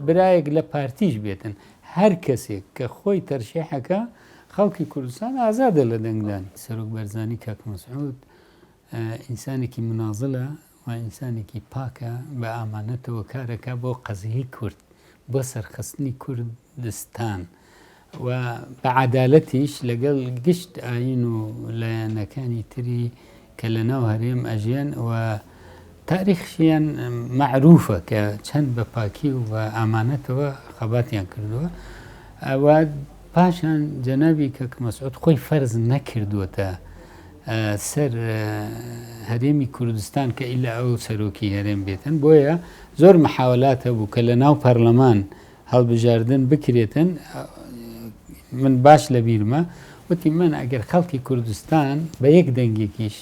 برایەک لە پارتیش بێتن هەر کەسێک کە خۆی تەرشیحەکە خەڵکی کوردستان ئازادە لە دەنگدان سەرۆک بەرزانی کاک مەسعود ئینسانێکی منازڵە و ئینسانێکی پاکە بە ئامانەتەوە کارەکە بۆ قەزیی کورد بۆ سەرخستنی کوردستان و بە عەدالەتیش لەگەڵ گشت ئاین و لایەنەکانی تری کە لە ناو هەرێم ئەژیان و تاریخشیان معروفە کە چەند بە پاکی و بە ئامانەتەوە خەباتیان کردووە ئەوە پاشان جەنابی کاک مەسعود خۆی فەرز نەکردووەتە سەر هەرێمی کوردستان کە ئیلا ئەو سەرۆکی هەرێم بێتن بۆیە زۆر محاولاتە بوو کە لە ناو پەرلەمان هەڵبژاردن بکرێتن من باش لە بیرمە وتی من ئەگەر خەڵکی کوردستان بە یەک دەنگێکیش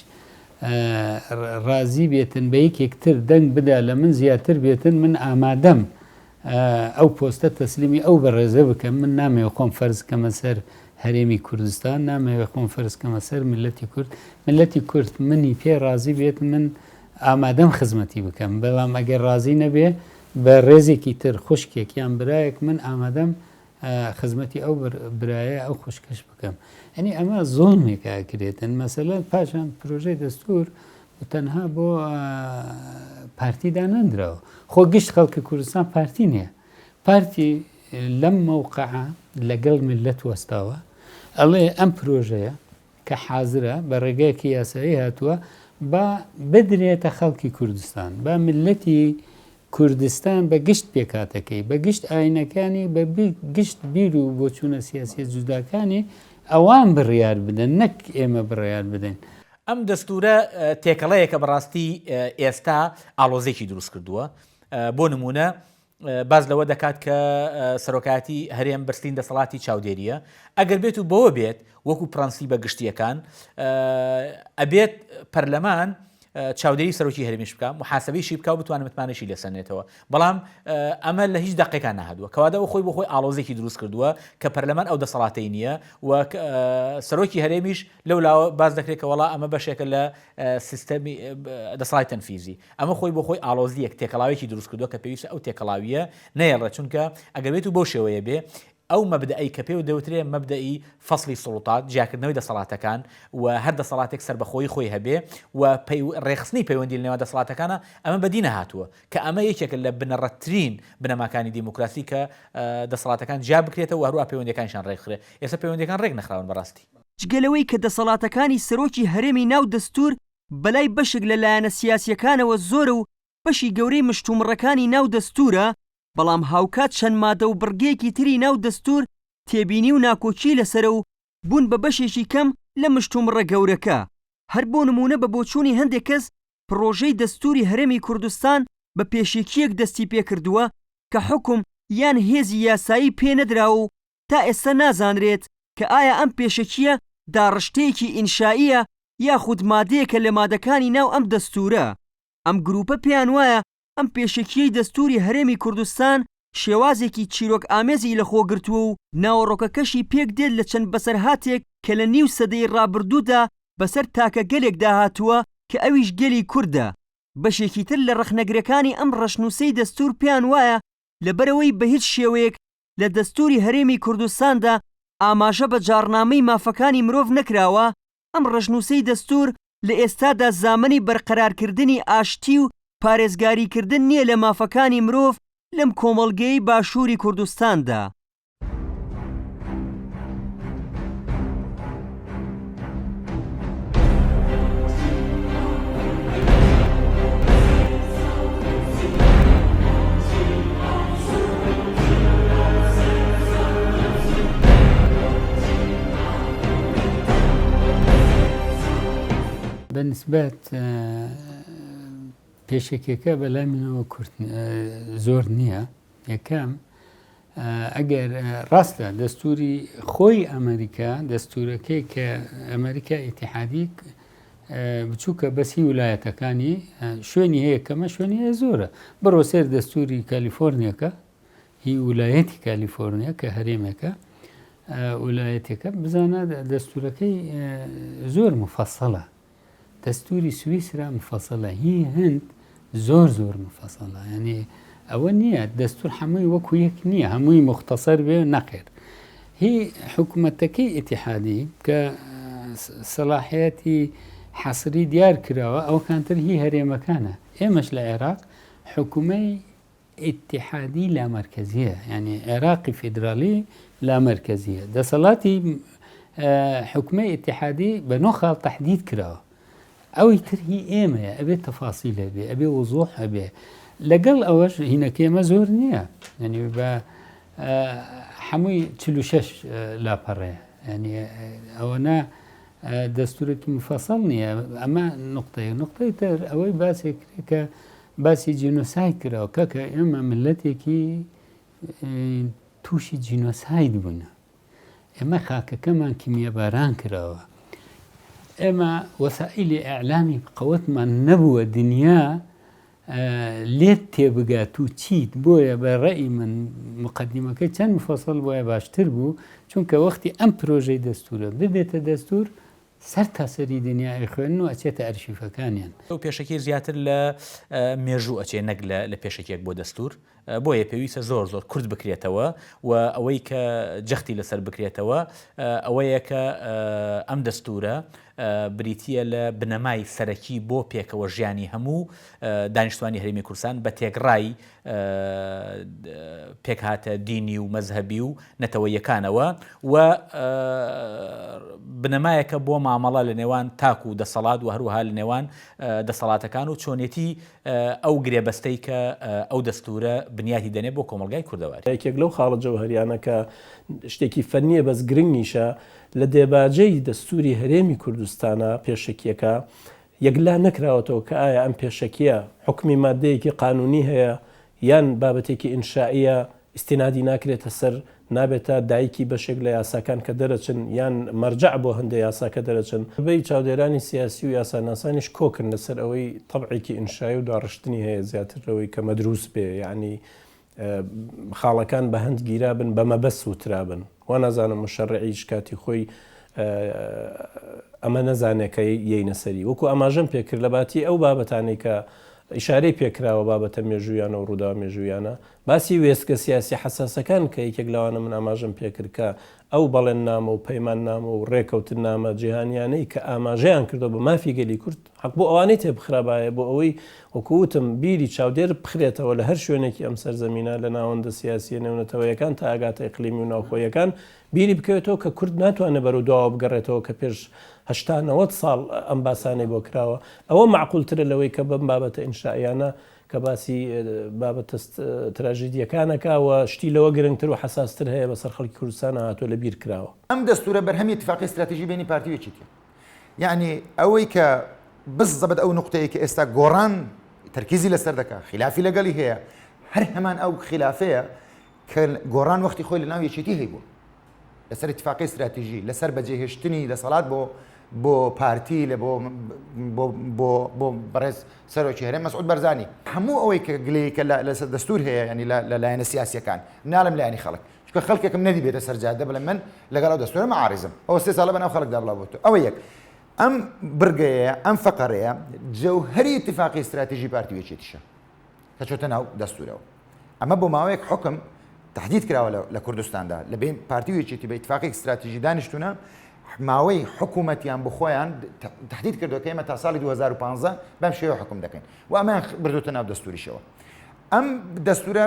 ڕازی بێتن بە یەکێکتر دەنگ بدا لە من زیاتر بێتن من ئامادەم ئەو پۆستە تەسلیمی ئەو بەڕێزە بکەم من نامەوێت خۆم فەرز کەمە سەر هەرێمی کوردستان نامەوێت خۆم فەرز کەمە سەر ملەتی کورد منی پێ ڕازی بێت من ئامادەم خزمەتی بکەم بەڵام ئەگەر ڕازی نەبێ بە ڕێزێکی تر خوشکێک یان برایەک من ئامادەم خزمەتی ئەو برایە ئەو خوشکەش بکەم ئەنی ئەمە زۆڵمێکە ئەکرێتن مەسەلەن پاشان پرۆژەی دەستور تەنها بۆ پارتیدا نەندراوە خۆ گشت خەڵکی کوردستان پارتی نییە پارتی لەم مەوقعە لەگەڵ ملت وەستاوە ئەڵێ ئەم پرۆژەیە کە حازرە بە ڕێگایەکی یاسایی هاتووە با بدرێتە خەڵکی کوردستان با ملەتی کوردستان بە گشت پێکاتەکەی بە گشت ئاینەکانی بە گشت بیر و بۆچوونە سیاسی جوداکانی ئەوان بڕیار بدەن نەک ئێمە بڕیار بدەین ئەم دەستورە تێکەڵەیەکە بەڕاستی ئێستا ئاڵۆزێکی دروست کردووە بۆ نمونە باز لەوە دەکات کە سەرۆکایەتی هەرێم برسلین دەسەڵاتی چاودێریە ئەگەر بێت و بەوە بێت وەکو پرەنسی بە گشتیەکان ئەبێت پەرلەمان چاودێری سەرۆکی هەرێمیش بکە محاسبەیشی بکە و بتوانێت متمانەشی لێسەنێتەوە بەڵام ئەمە لە هیچ دقیقان نەهاتووە کەوادەوە خۆی بۆ خۆی ئاڵۆزێکی دروست کردووە کە پەرلەمان ئەو دەسەڵاتەی نییە و سەرۆکی هەرێمیش لەولاوە باز دەکرێت کە وەڵا ئەمە بەشێکە لە سیستەمی دەسەڵاتی تەنفیزی ئەمە خۆی بۆ خۆی ئاڵۆزیەک تێکەڵاوێکی دروست کردووە کە پێویستە ئەو تێکەڵاویە نەیەڕێت چونکە ئەگەر بێت و بەو شێوەیە بێ ئەو مەبدەئی کە پێ و دەوترێ مەبدەئی فەسلی سڵوتات جیاکردنەوەی دەسەڵاتەکان و هەر دەسەڵاتێک سەر بەخۆی خۆی هەبێ و ڕێخستنی پەیوەندی لەنێوە دەسەڵاتەکانە ئەمە بەدینە هاتووە کە ئەمە یەکێکە لە بنەڕەتترین بنەماکانی دیموکراسی کە دەسەڵاتەکان جیا بکرێتەوە و هەروە پەیوەندیەکانیشان ڕێکخرێ ئێستا پەیوەندیەکان ڕێک نەخراون بەڕاستی جگەلەوەی کە دەسەڵاتەکانی سەرۆکی هەرێمی ناو دەستور بەلای بەشێک لە لایەنە سیاسیەکانەوە زۆرە و بەشی گەورەی مشتومڕەکانی ناو دەستورە بەڵام هاوکات چەند مادە و بڕگەیەکی تری ناو دەستور تێبینی و ناکۆچی لەسرە و بوون بە بەشێکی کەم لە مشتومڕە گەورەکە هەر بۆ نمونە بە بۆچوونی هەندێک کەس پرۆژەی دەستوری هەرێمی کوردستان بە پێشێکیەک دەستی پێکردووە کە حکم یان هێزی یاسایی پێ نەدراوە و تا ئێستا نازانرێت کە ئایا ئەم پێشەکیە داڕشتەیەکی ئینشائیە یاخود مادەیەکە لە مادەکانی ناو ئەم دەستورە. ئەم گروپە پێیان وایە ئەم پێشەکیەی دەستوری هەرێمی کوردستان شێوازێکی چیرۆک ئامێزی لەخۆگرتووە و ناوەڕۆکەکەشی پێک دێت لە چەند بەسەرهاتێک کە لە نیو سەدەی ڕابردوودا بەسەر تاکە گەلێکدا هاتووە کە ئەویش گەلی کووردە. بەشێکی تر لە ڕەخنەگرەکانی ئەم ڕەشنووسەی دەستور پێیان وایە لەبەرەوەی بە هیچ شێوەیەک لە دەستوری هەرێمی کوردستاندا ئاماژە بە جارنامەی مافەکانی مرۆڤ نەکراوە، ئەم ڕەشنووسەی دەستور لە ئێستادا زامنی بەرقەرارکردنی ئاشتی و پارێزگاریکردن نییە لە مافەکانی مرۆڤ لەم کۆمەڵگەی باشووری کوردستاندا. بەنسبەت پێشێکەکە بەلای منەوە زۆر نییە. یەکەم ئەگەر ڕاستە دەستوری خۆی ئەمریکا دەستورەکەی کە ئەمریکا ئیتیحادی بچووکە بەسی ویلایەتەکانی شوێنی هەیە کەمە شوێنی هەیە زۆرە. بڕۆ سێر دەستوری کالیفۆرنیەکە هی ویلایەتی کالیفۆرنیا کە هەرێمەکە ویلایەتەکە بزانە دەستورەکەی زۆر مفەسەڵە. دەستوری سویسرا مفەسەڵە، هی هەند زۆر مفەسەڵە. ینی ئەوە نییە دەستور هەمووی وەکو یەک نییە، هەمووی مختصەر بێ نەخێر. هی حکوومەتەکەی ئیتیحادی کە سەلاحەتی حەسری دیار کراوە ئەو کانتر هی هەرێمەکانە. ئێمەش لە عێراق حکوومەی ئیتیحادی لا مەرکەزیە، ینی عێراقی فیدرالی لا مەرکەزیە. دەسەڵاتی حکوومەی ئیتیحادی بە نۆ خاڵ تەحدید کراوە. ئەوەی تر هی ئێمەیە ئەبێت تەفاسیلە بێ، ئەبێ وزوح هەبێ. لەگەڵ ئەوەش هینەکێمە زۆر نییە، ینی بە هەمووی 46 لاپەڕەیە. ینی ئەوەنە دەستورێکی مفەسەڵ نییە. ئەمە نقطەی تر ئەوەی باسێک کە باسی جینۆساید کراوە کە ئێمە ملەتێکی تووشی جینۆساید بوون. ئێمە خاکەکەمان کیمیەباران کراوە. ئێمە وەسائلی ئەعلامی قەوەتمان نەبووە دنیا لێت تێبگات و چیت. بۆیە بە ڕێی من مقدمەکەی چەند مفەسەڵ بۆیە باشتر بوو، چونکە وەختی ئەم پرۆژەی دەستورە ببێتە دەستور سەر تاسەری دنیای خوێن و ئەچێتە ئەرشیفەکانیان. ئەو پێشەکی زیاتر لە مێژوو ئەچێ نەک لە پێشێکێک بۆ دەستور. بۆیە پێویستە زۆر کورد بکرێتەوە و ئەوەی کە جەختی لەسەر بکرێتەوە ئەوەیە کە ئەم دەستورە بریتیە لە بنەمای سەرەکی بۆ پێکەوە ژیانی هەموو دانیشتوانی هەرێمی کوردستان بە تێگڕای پێکهاتە دینی و مەزهەبی و نەتەوەیەکانەوە و بنەمایەکە بۆ مامەڵە لە نێوان تاک و دەسەڵات و هەروەها لە نێوان دەسەڵاتەکان و چۆنێتی ئەو گرێبەستەی کە ئەو دەستورە بنیاتی دەنێ بۆ کۆمەلگای کوردەواری. یەکێک لەو خاڵە جەوهەریانە کە شتێکی فەنیە بەس گرنگیشە لە دێباجەی دەستوری هەرێمی کوردستانە پێشەکیەکە یەکلا نەکراوەتەوە کە ئایا ئەم پێشەکیە حکمی مادەیەکی قانونی هەیە یان بابەتێکی ئینشائیە ئیستینادی ناکرێتە سەر نابێتە دایکی بەشێک لە یاساکان کە دەرەچن یان مەرجع بۆ هەندێک یاساکە دەرەچن. بەی چاودێرانی سیاسی و یاساناسانیش کۆکردن لەسەر ئەوەی تەبعێکی ئینشایی و داڕشتنی هەیە زیاترەوەی کە مەدروس بێ، یعنی خاڵەکان بە هەند گیرابن بە مەبەست وترابن. وا نازانم مشەڕعیش کاتی خۆی ئەمە نەزانێکە یەینە سەری وەکو ئاماژەم پێکرد لە باتی ئەو بابەتانەی کە ئیشارەی پێکراوە بابەتە مێژویانە و ڕوودا مێژویانە باسی وێستگە سیاسی حساسەکان کە یەکێک لەوانە من ئاماژەم پێکرد کە ئەو بەڵێن نامە و پەیمان نامە و ڕێکەوتن نامە جیهانیانەی کە ئاماژەیان کردو بە مافی گەلی کورد حەق بۆ ئەوانەی تێبخرابایە بۆ ئەوەی وەکووتم بیری چاودێر بخرێتەوە لە هەر شوێنێکی ئەم سەرزەمینە لە ناوەندە سیاسی نێونەتەوەیەکان تا ئاگاتە ئیقلیمی و ناوخۆیەکان بیری بکەوێتەوە کە کورد ناتوانێت بەرەو دواوە بگەڕێتەوە کە پێش 80 ساڵ ئەم باسانەی بۆ کراوە. ئەوە معقولترە لەوەی کە بەم بابەتە ئینشائیانە کە باسی بابەت تراژیدیەکانەکەوە شتی لەوە گرنگتر و حساستر هەیە بەسەر خەڵکی کوردستانە هاتووە لە بیر کراوە. ئەم دەستورە بەرهەمی اتفاقی استراتیژی بینی پارتیوێکی کرد. یعنی ئەوەی کە بالضبط ئەو نقطەیە کە ئێستا گۆڕان تەرکیزی لەسەر دەکات خلافی لەگەڵی هەیە هەر هەمان ئەو خلافەیە کە گۆڕان وەختی خۆی لە ناو یەکێتی هەیبوو لەسەر اتفاقی استراتیژی لەسەر بەجێهێشتنی دەسەڵات بۆ پارتی لە بۆ بەڕێز سەرۆکی هەرێم مەسعود بەرزانی هەموو ئەوەی کە گلەیەکە لەسەر دەستور هەیە ینی لە لایەنە سیاسیەکان ناڵم لایەنی خەڵک چونکە خەڵکێکم نەدی بێتە سەرجادە بڵێ من لەگەڵ ئەو دەستورە مەعارضم ئەوە 3 ساڵە بەناو خەڵکدا بڵاو بۆتەوە ئەوە یەک ئەم برگەیە ئەم فەقەرەیە جەوهەری اتفاقی استراتیژی پارتی یەکێتیشە کە چۆتە ناو دەستورەوە ئەمە بۆ ماوەیەک حکم تهدید کراوە لە کوردستاندا لە بین پارتی یەکێتی بە اتفاقی استراتیژی دانیشتونە ماوەی حکوومەتیان بخۆیان تهدید کردو کە ئێمە تا ساڵی 2015 بەم شێوە حکم دەکەین و ئەمان بردوتە ناو دەستوریشەوە ئەم دەستورە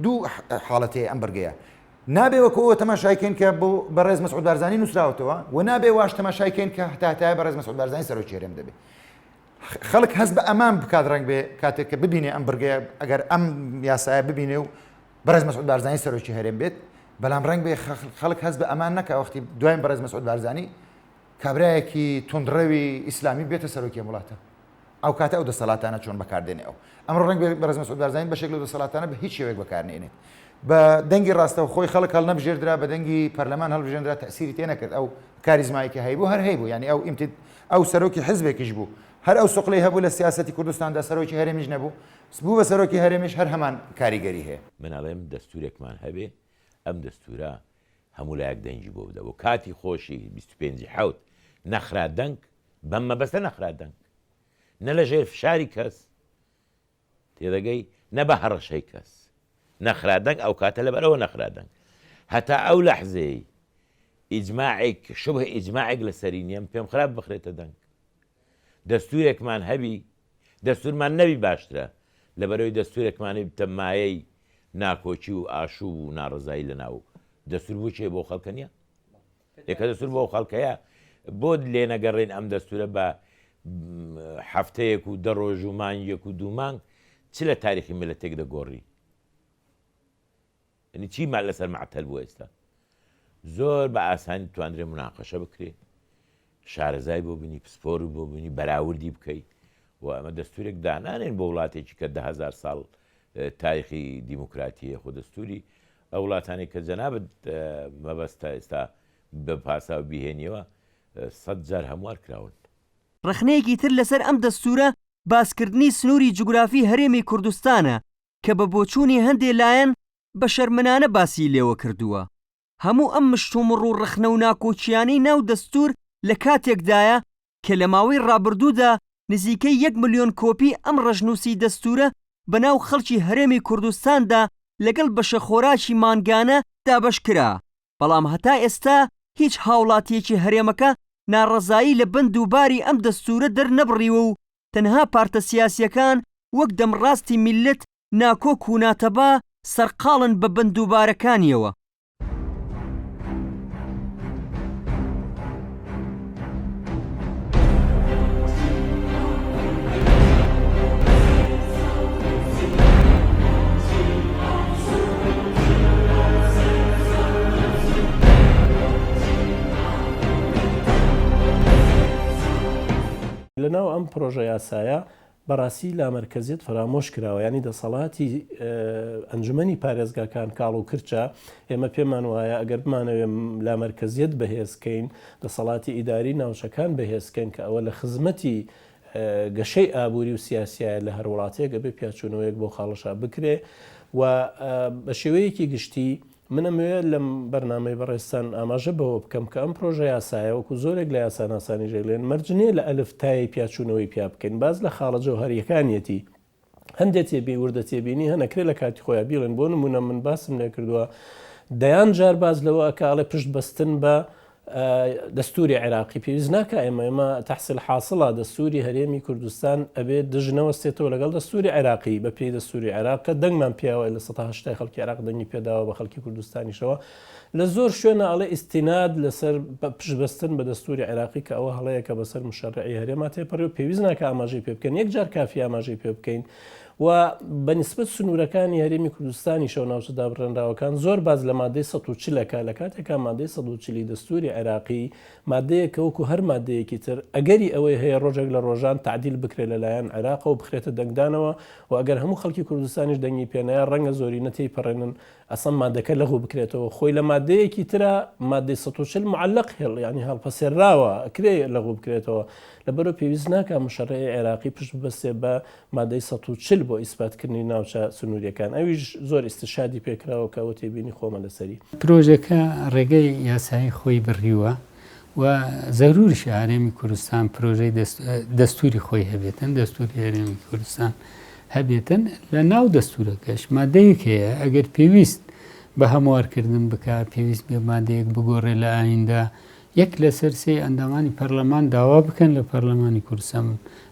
دوو حاڵەتەیە ئەم بەرگەیە نابێ وەکو ئەوە تەماشایکەین کە بۆ بەڕێز مەسعود بارزانی نووسراوەتەوە و نابێ واش تەماشایکەین کە هەتاتای بەڕێز مەسعود بارزانی سەرۆکی هەرێم دەبێت خەڵک هەست بە ئەمان بکات ڕەنگ بێ کاتێک کە ببینێ ئەم بەرگەیە ئەگەر ئەم یاسایە ببینێ و بەڕێز مەسعود بارزانی سەرۆکی هەرێم بێت بەڵام ڕنگ بێ خەڵک هەست بە ئەمان نەکە وەختی دوایین بەڕێز مەسعود بارزانی کابرایەکی تونندڕەوی ئیسلامی بێتە سەرۆکی وڵاتە ئەو کاتە ئەو دەسەڵاتانە چۆن بەکاردێنێەوە ئەمڕۆ ڕنگ بەڕێز مەسعود بارزانی بەشێک لەو دەسەڵاتانە بە هیچ شێوەیەک بەکارنێنێت بە دەنگی ڕاستەوە خۆی خەڵک هەڵ نەبژێردرا بە دەنگی پەرلەمان هەڵبژێندرا تەسیری تێ نەکرد ئەو کاریزمایەکی هەیبوو هەر هەیبوو ینی ئەو سەرۆکی حزبێکیش بوو هەر ئەو سوقلەی هەبوو لە سیاسەتی کوردستاندا سەرۆکی هەرێمیش نەبوو بوو بە سەرۆکی هەرێمیش هەر هەمان کاریگەری هەیە مناڵێم دەستورێکمان هەبێ ئەم دەستورە هەموو لایەک دەنگی بۆ بدە و کاتی خۆشی 25 حوت نەخرا دەنگ بەم مەبەستە نەخرا دەنگ نە لە ژێر فشاری کەس تێدەگەی نە بە هەڕەشەی کەس نەخرا دەنگ ئەو کاتە لەبەرەوە نەخرا دەنگ هەتا ئەو لەحزەی ئیجماعێک شبه ئیجماعێک لە سەری نیەم پێم خراپ بخرێتە دەنگ دەستورێکمان هەبی دەستورمان نەبی باشترە لەبەرەوەی دەستورێکمانی بتە مایەی ناکۆچی و ئاشوب و ناڕزایی لە ناو دەستور بۆ چێ بۆ خەڵکە نییە یەکە دەستور بۆ خەڵکەیە بۆ لێ نەگەڕێن ئەم دەستورە بە هەفتەیەک و دە ڕۆژ و مانگێک و دوو مانگ چ لە تاریخی ملەتێک دەگۆڕی ینی چیمان لەسەر معتەل بوو ئێستا زۆر بە ئاسانی توانرێ مناقەشە بکرێ شارەزای بۆ بینی پسپۆر بۆ بینی بەراوردی بکەیت و ئەمە دەستورێک دانانێن بۆ وڵاتێکی کە 10,000 ساڵ تاریخی دیموکراتیە خۆ دەستوری ئەو وڵاتانی کە جەنابەت مەبەستە ئێستا بە پاسا و بیهێنیەوە 100 جار هەموار کراون. ڕخنەیەکی تر لەسەر ئەم دەستورە باسکردنی سنووری جوگرافی هەرێمی کوردستانە کە بە بۆچوونی هەندێک لایەن بە شەرمنانە باسی لێوە کردووە. هەموو ئەم مشتومڕ و ڕخنە و ناکۆچیانەی ناو دەستور لە کاتێکدایە کە لە ماوەی ڕابردوودا نزیکەی 1 ملیۆن کۆپی ئەم ڕەشنووسی دەستورە بەناو خەڵکی هەرێمی کوردستاندا لەگەڵ بەشە خۆراکی مانگانە دابەش کرا. بەڵام هەتا ئێستا هیچ هاوڵاتیەکی هەرێمەکە ناڕەزایی لە بند و باری ئەم دەستورە دەرنەبڕیوە و تەنها پارتە سیاسیەکان وەک دەمڕاستی میلەت ناکۆک و ناتەبا سەرقاڵن بە بند و بارەکانیەوە. لەناو ئەم پرۆژە یاسایە بەڕاستی لامەرکەزیت فرامۆش کراوە ینی دەسەڵاتی ئەنجومەنی پارێزگاکان کاڵ و کرچە ئێمە پێمان وایە ئەگەر بمانەوێ لامەرکەزیت بەهێزکەین دەسەڵاتی ئیداری ناوچەکان بەهێزکەین کە ئەوە لە خزمەتی گەشەی ئابووری و سیاسایە لە هەر وڵاتەیەک ئەبێ پیاچوونەوەیەک بۆ خاڵەشا بکرێ و بە شێوەیەکی گشتی منەمەوێت لەم بەرنامەی بەڕێستان ئاماژە بەوە بکەم کە ئەم پرۆژە یاسایە وەکو زۆرێک لە یاساناسانی ژێلێن مەرجنێ لە ئەلفتایی پیاچوونەوەی پیا بکەین باز لە خاڵە جەوهەریەکانیەتی هەندێک تێبی وردە تێبینی هەنەکرێ لە کاتی خۆیان بیڵێن بۆ نمونە من باسم لێ کردووە دەیان جار باز لەوە ئەکاڵێ پشت بەستن بە دەستوری عێراقی پێویست ناکە ئێمە تەحسیل حاصڵە دەستوری هەرێمی کوردستان ئەبێت دژنەوەستێتەوە لەگەڵ دەستوری عێراقی بە پێی دەستوری عێراق کە دەنگمان پیاوە لە 1970 خەڵکی عێراق دەنگی پێداوە بە خەڵکی کوردستانیشەوە لە زۆر شوێنە ئەڵێ ئیستیناد لەسەر پشتبەستن بە دەستوری عێراقی کە ئەوە هەڵەیەکە بەسەر مشەڕعی هەرێما تێپەڕی و پێویست ناکە ئاماژەی پێ بکەین یەک جار کافی ئاماژەی پێ بکەین و بەنسبەت سنوورەکانی هەرێمی کوردستانی شەو ناوچەدا بڕێنراوەکان زۆر باز لە مادەی 140 لە کاتێکا مادەی 140 دەستوری عێراقی مادەیەکە وەکو هەر مادەیەکی تر ئەگەری ئەوەی هەیە ڕۆژێک لە ڕۆژان تعدیل بکرێت لەلایەن عێراق و بخرێتە دەنگدانەوە و ئەگەر هەموو خەڵکی کوردستانیش دەنگی پێنایە ڕەنگە زۆری نەتەی پەڕێنن ئەسەم مادەکە لەغوو بکرێتەوە خۆی لە مادەیەکی ترە مادەی 140 معلق هێڵ ینی هەڵپەسێراوە ئەکرێ لەغوو بکرێتەوە لەبەرەوە پێویست ناکە مشەڕعی عێراقی پشت ببەستێ بە مادەی 140 بۆ ئیسپاتکردنی ناوچە سنووریەکان ئەویش زۆر ئیستشادی پێکراوە کەوە تێبینی خۆمە لەسەری پرۆژەکە ڕێگەی یاسایی خۆی بڕیوە و زەروریش هەرێمی کوردستان پرۆژەی دەستوری خۆی هەبێتن دەستوری هەرێمی کوردستان هەبێتن لە ناو دەستورەکەش مادەیەک هەیە ئەگەر پێویست بە هەموارکردن بکە پێویست بێ مادەیەک بگۆڕێ لە ئایندا یەک لە سەرسێ ئەندامانی پەرلەمان داوا بکەن لە پەرلەمانی کوردستان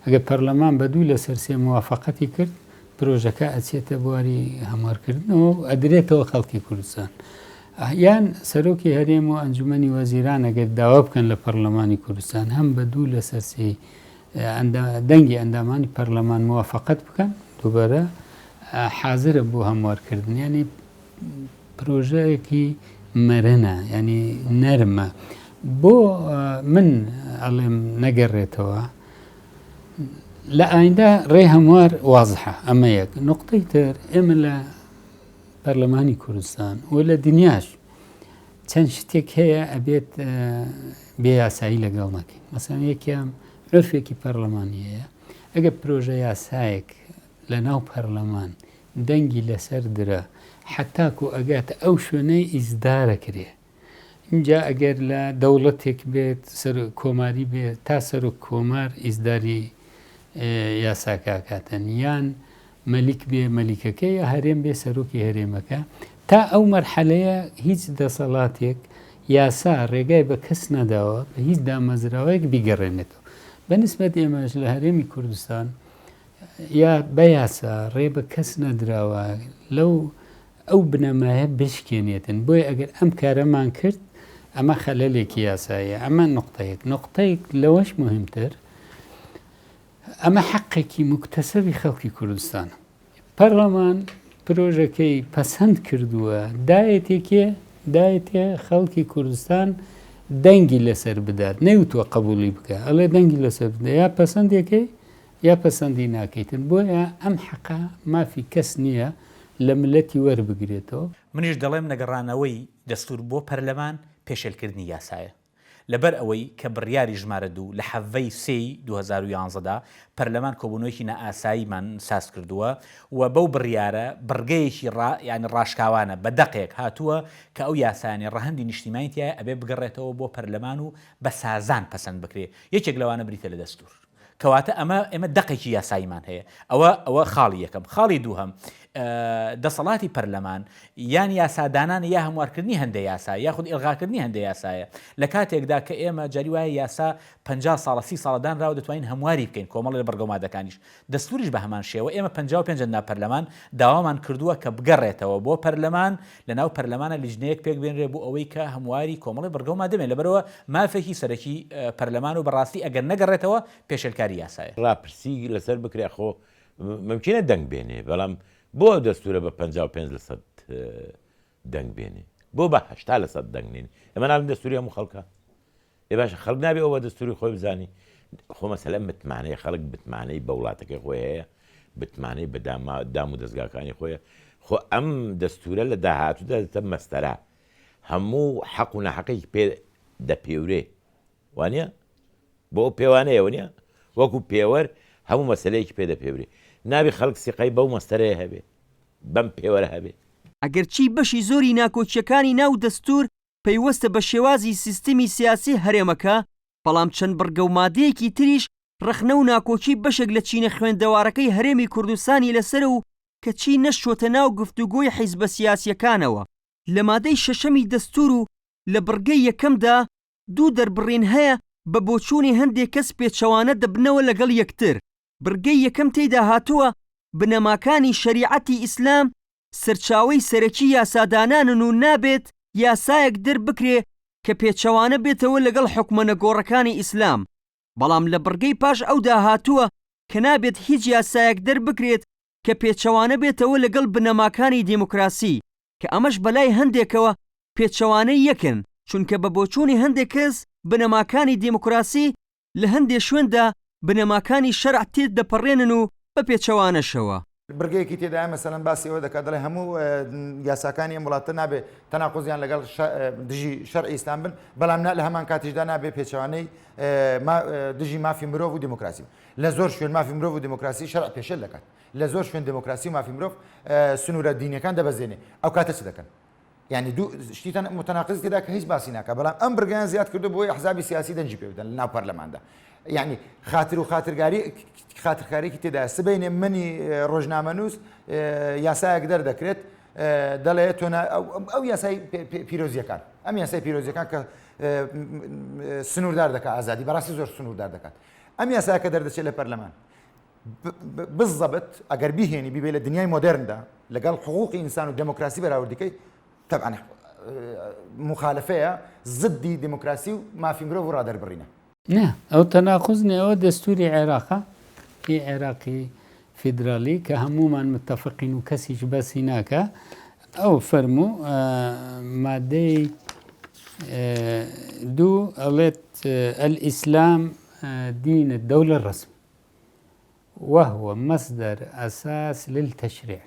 ئەگەر پەرلەمان بەدوو لە سەرسێ موافقەتی کرد پرۆژەکە ئەچێتە بواری هەموارکردنەوە ئەدرێتەوە خەڵکی کوردستان یان سەرۆکی هەرێم و ئەنجومەنی وەزیران ئەگەر داوا بکەن لە پەرلەمانی کوردستان هەم بەدوو لە سەرسێ دەنگی ئەندامانی پەرلەمان موافقەت بکەن دووبارە حازرە بۆ هەموارکردن ینی پرۆژەیەکی مەرەنە ینی نەرمە بۆ من ئەڵێم نەگەڕێتەوە لە ئایندا ڕێ هەموار وازحە ئەمە یەک نقطەی تر ئێمە لە پەرلەمانی کوردستان و لە دنیاش چەند شتێک هەیە ئەبێت بێ یاسایی لەگەڵ نەکەین مەسەڵەن یەکیان عرفێکی پەرلەمانی هەیە ئەگەر پرۆژە یاسایەک لە ناو پەرلەمان دەنگی لەسەر درە حتاکو ئەگاتە ئەو شوێنەی ئیزدارە کرێ اینجا ئەگەر لە دەوڵەتێک بێت کۆماری بێت تا سەر و کۆمار ئیزداری یاساکاتەن یان مەلیک بێ مەلیکەکە یا هەرێم بێ سەرۆکی هەرێمەکە تا ئەو مەرحەلەیە هیچ دەسەڵاتێک یاسا ڕێگای بە کەس نەداوە بە هیچ دامەزراوەیەک بیگەڕێنێتەوە بەنسبەت ئێمەش لە هەرێمی کوردستان یا بە یاسا ڕێ بە کەس نەدراوە لەو ئەو بنەمایە بشکێنێتن بۆیە ئەگەر ئەم کارەمان کرد ئەمە خەلەلێکی یاسایە ئەمە نقطەیەک لەوەش مهمتر ئەمە حەقێکی مکتەسەبی خەڵکی کوردستانە پەرلەمان پرۆژەکەی پەسەند کردووە دایەتێ خەڵکی کوردستان دەنگی لەسەر بدات نەیوتوە قبولی بکە ئەڵێ دەنگی لەسەر بدە یا پەسەندێکی یا پەسەندی ناکەیتن بۆیە ئەم حەقا مافی کەس نییە لە ملەتی وەربگرێتەوە منیش دەڵێم نەگەڕانەوەی دەستور بۆ پەرلەمان پێشێلکردنی یاسایە لەبەر ئەوەی کە بڕیاری ژمارە 2 لە حەڤەی 2011دا پەرلەمان کۆبوونەوەیکی نائاساییمان ساز کردووە و بەو بڕیارە بڕگەیەکی یعنی ڕاشکاوانە بە دەقێک هاتووە کە ئەو یاسانی ڕەهەندی نیشتیمانیتیایە ئەبێ بگەڕێتەوە بۆ پەرلەمان و بە سازان پەسەند بکرێ یەکێک لەوانە بریتە لە دەستور کەواتە ئێمە دەقێکی یاساییمان هەیە ئەوە خاڵی یەکەم خاڵی دووهەم دەسەڵاتی پەرلەمان یان یاسادانان یا هەموارکردنی هەندێک یاسا یاخود ئێڵغاکردنی هەندێک یاسایە لە کاتێکدا کە ئێمە جاری وایە یاسا 50 ساڵە 30 ساڵدانراوە دەتوانین هەمواری بکەین کۆمەڵی بەرگەمادەکانیش دەستوریش بە هەمان شێوە ئێمە 55 نا پەرلەمان داوامان کردووە کە بگەڕێتەوە بۆ پەرلەمان لەناو پەرلەمانە لیژنەیەک پێک بێنرێ بۆ ئەوەی کە هەمواری کۆمەڵی بەرگەما دەمێن لەبەرەوە مافێکی سەرەکی پەرلەمان و بەڕاستی ئەگەر نەگەڕێتەوە پێشێلکاری یاسایە ڕاپرسی لەسەر بکرێ خۆ ممکنە دەنگ بێنێ بەڵام بۆ دەستورە بە 55% دەنگ بێنێ بۆ بە 80% دەنگ نێنی ئەمە ناڵین دەستوری هەموو خەڵکە ێ باشە خەڵک نابێ ئەوە دەستوری خۆی بزانی خۆ مەسەلەن بتمانەی خەڵک بتمانەی بە وڵاتەکەی خۆی هەیە بتمانەی بە دام و دەستگاکانی خۆیە خۆ ئەم دەستورە لە داهاتوودا دەتە مەستەرا هەموو حەق و نەحەقێکی پێ دەپێورێ وانە بۆ پێوانەیەوە نیە وەکو پێوەەر هەموو مەسلەیەکی پێ دەپێورێ نابی خەڵک سیقای بەو مەستەرەیە هەبێ بەم پێوەرە هەبێ ئەگەرچی بەشی زۆری ناکۆچیەکانی ناو دەستور پەیوەستە بە شێوازی سیستمی سیاسی هەرێمەکە بەڵام چەند بڕگە و مادەیەکی تریش ڕخنە و ناکۆچی بەشێک لە چینە خوێندەوارەکەی هەرێمی کوردستانی لەسەر و کە چی نەشۆتە ناو گفتوگۆی حیزبە سیاسیەکانەوە لە مادەی شەشەمی دەستور و لە بڕگەی یەکەمدا دوو دەربڕین هەیە بە بۆچوونی هەندێک کەس پێچەوانە دەبنەوە لەگەڵ یەکتر بڕگەی یەکەم تێیدا هاتووە بنەماکانی شەریعەتی ئیسلام سەرچاوەی سەرەکی یاسادانانن و نابێت یاسایەک دەربکرێ کە پێچەوانە بێتەوە لەگەڵ حکومە نەگۆڕەکانی ئیسلام بەڵام لە بڕگەی پاش ئەودا هاتووە کە نابێت هیچ یاسایەک دەربکرێت کە پێچەوانە بێتەوە لەگەڵ بنەماکانی دیموکراسی کە ئەمەش بەلای هەندێکەوە پێچەوانەی یەکن چونکە بە بۆچوونی هەندێک کەس بنەماکانی دیموکراسی لە هەندێک شوێندا بنەماکانی شەرع تێت دەپەڕێنن و بە پێچەوانەشەوە. برگەیەکی تێدای مەسەلەن باسی ئەوە دەکات دەڵێ هەموو یاساکانی ئەم وڵاتە نابێت تەناقوزیان لەگەڵ دژی شەرعی ئیسلام بن، بەڵام لە هەمان کاتیشدا نابێت پێچەوانەی دژی مافی مرۆڤ و دیموکراسی. لە زۆر شوێن مافی مرۆڤ و دیموکراسی شەرع پێشێل دەکات، لە زۆر شوێن دیموکراسی و مافی مرۆڤ سنوورە دینیەکان دەبەزێنێ، ئەو کاتە چ دەکەن؟ یعنی دوو شتیتان متەناقض تێدا کە هیچ باسی ناکات، بەڵام ئەم برگیان زیاد کردو بۆی ئەحزابی سیاسی دەنجی پێ بدەن لە ناو پەرلەماندا. یعنی خاتر و خاترکاریکی تێدا سبەینێ منی ڕۆژنامەنووس یاسایەک دەردەکرێت دەڵێت ئەو یاسای پیرۆزیەکان، ئەم یاسای پیرۆزیەکان کە سنووردار دەکات ئازادی بەڕاستی زۆر سنووردار دەکات. ئەم یاسایەکە دەردەچێت لە پەرلەمان بالضبط ئەگەر بیهێنی بیبێ لە دنیای مۆدرندا لەگەڵ حقوقی ئینسان و دموکراسی بەراوردەکەی طبعا مخالفەیە زدی دموکراسی و مافی مرۆڤ و ڕادەربڕینە. نه ئەو تەناقوزنی ئەوە دەستوری عێراقە هی عێراقی فیدرالی کە هەمومان متتەفقین و کەسیش بەسی ناکە ئەو فەرموو مادەی دوو ئەڵێت الئیسلام دين الدولة الرسمي وهو مصدر أساس للتشريع.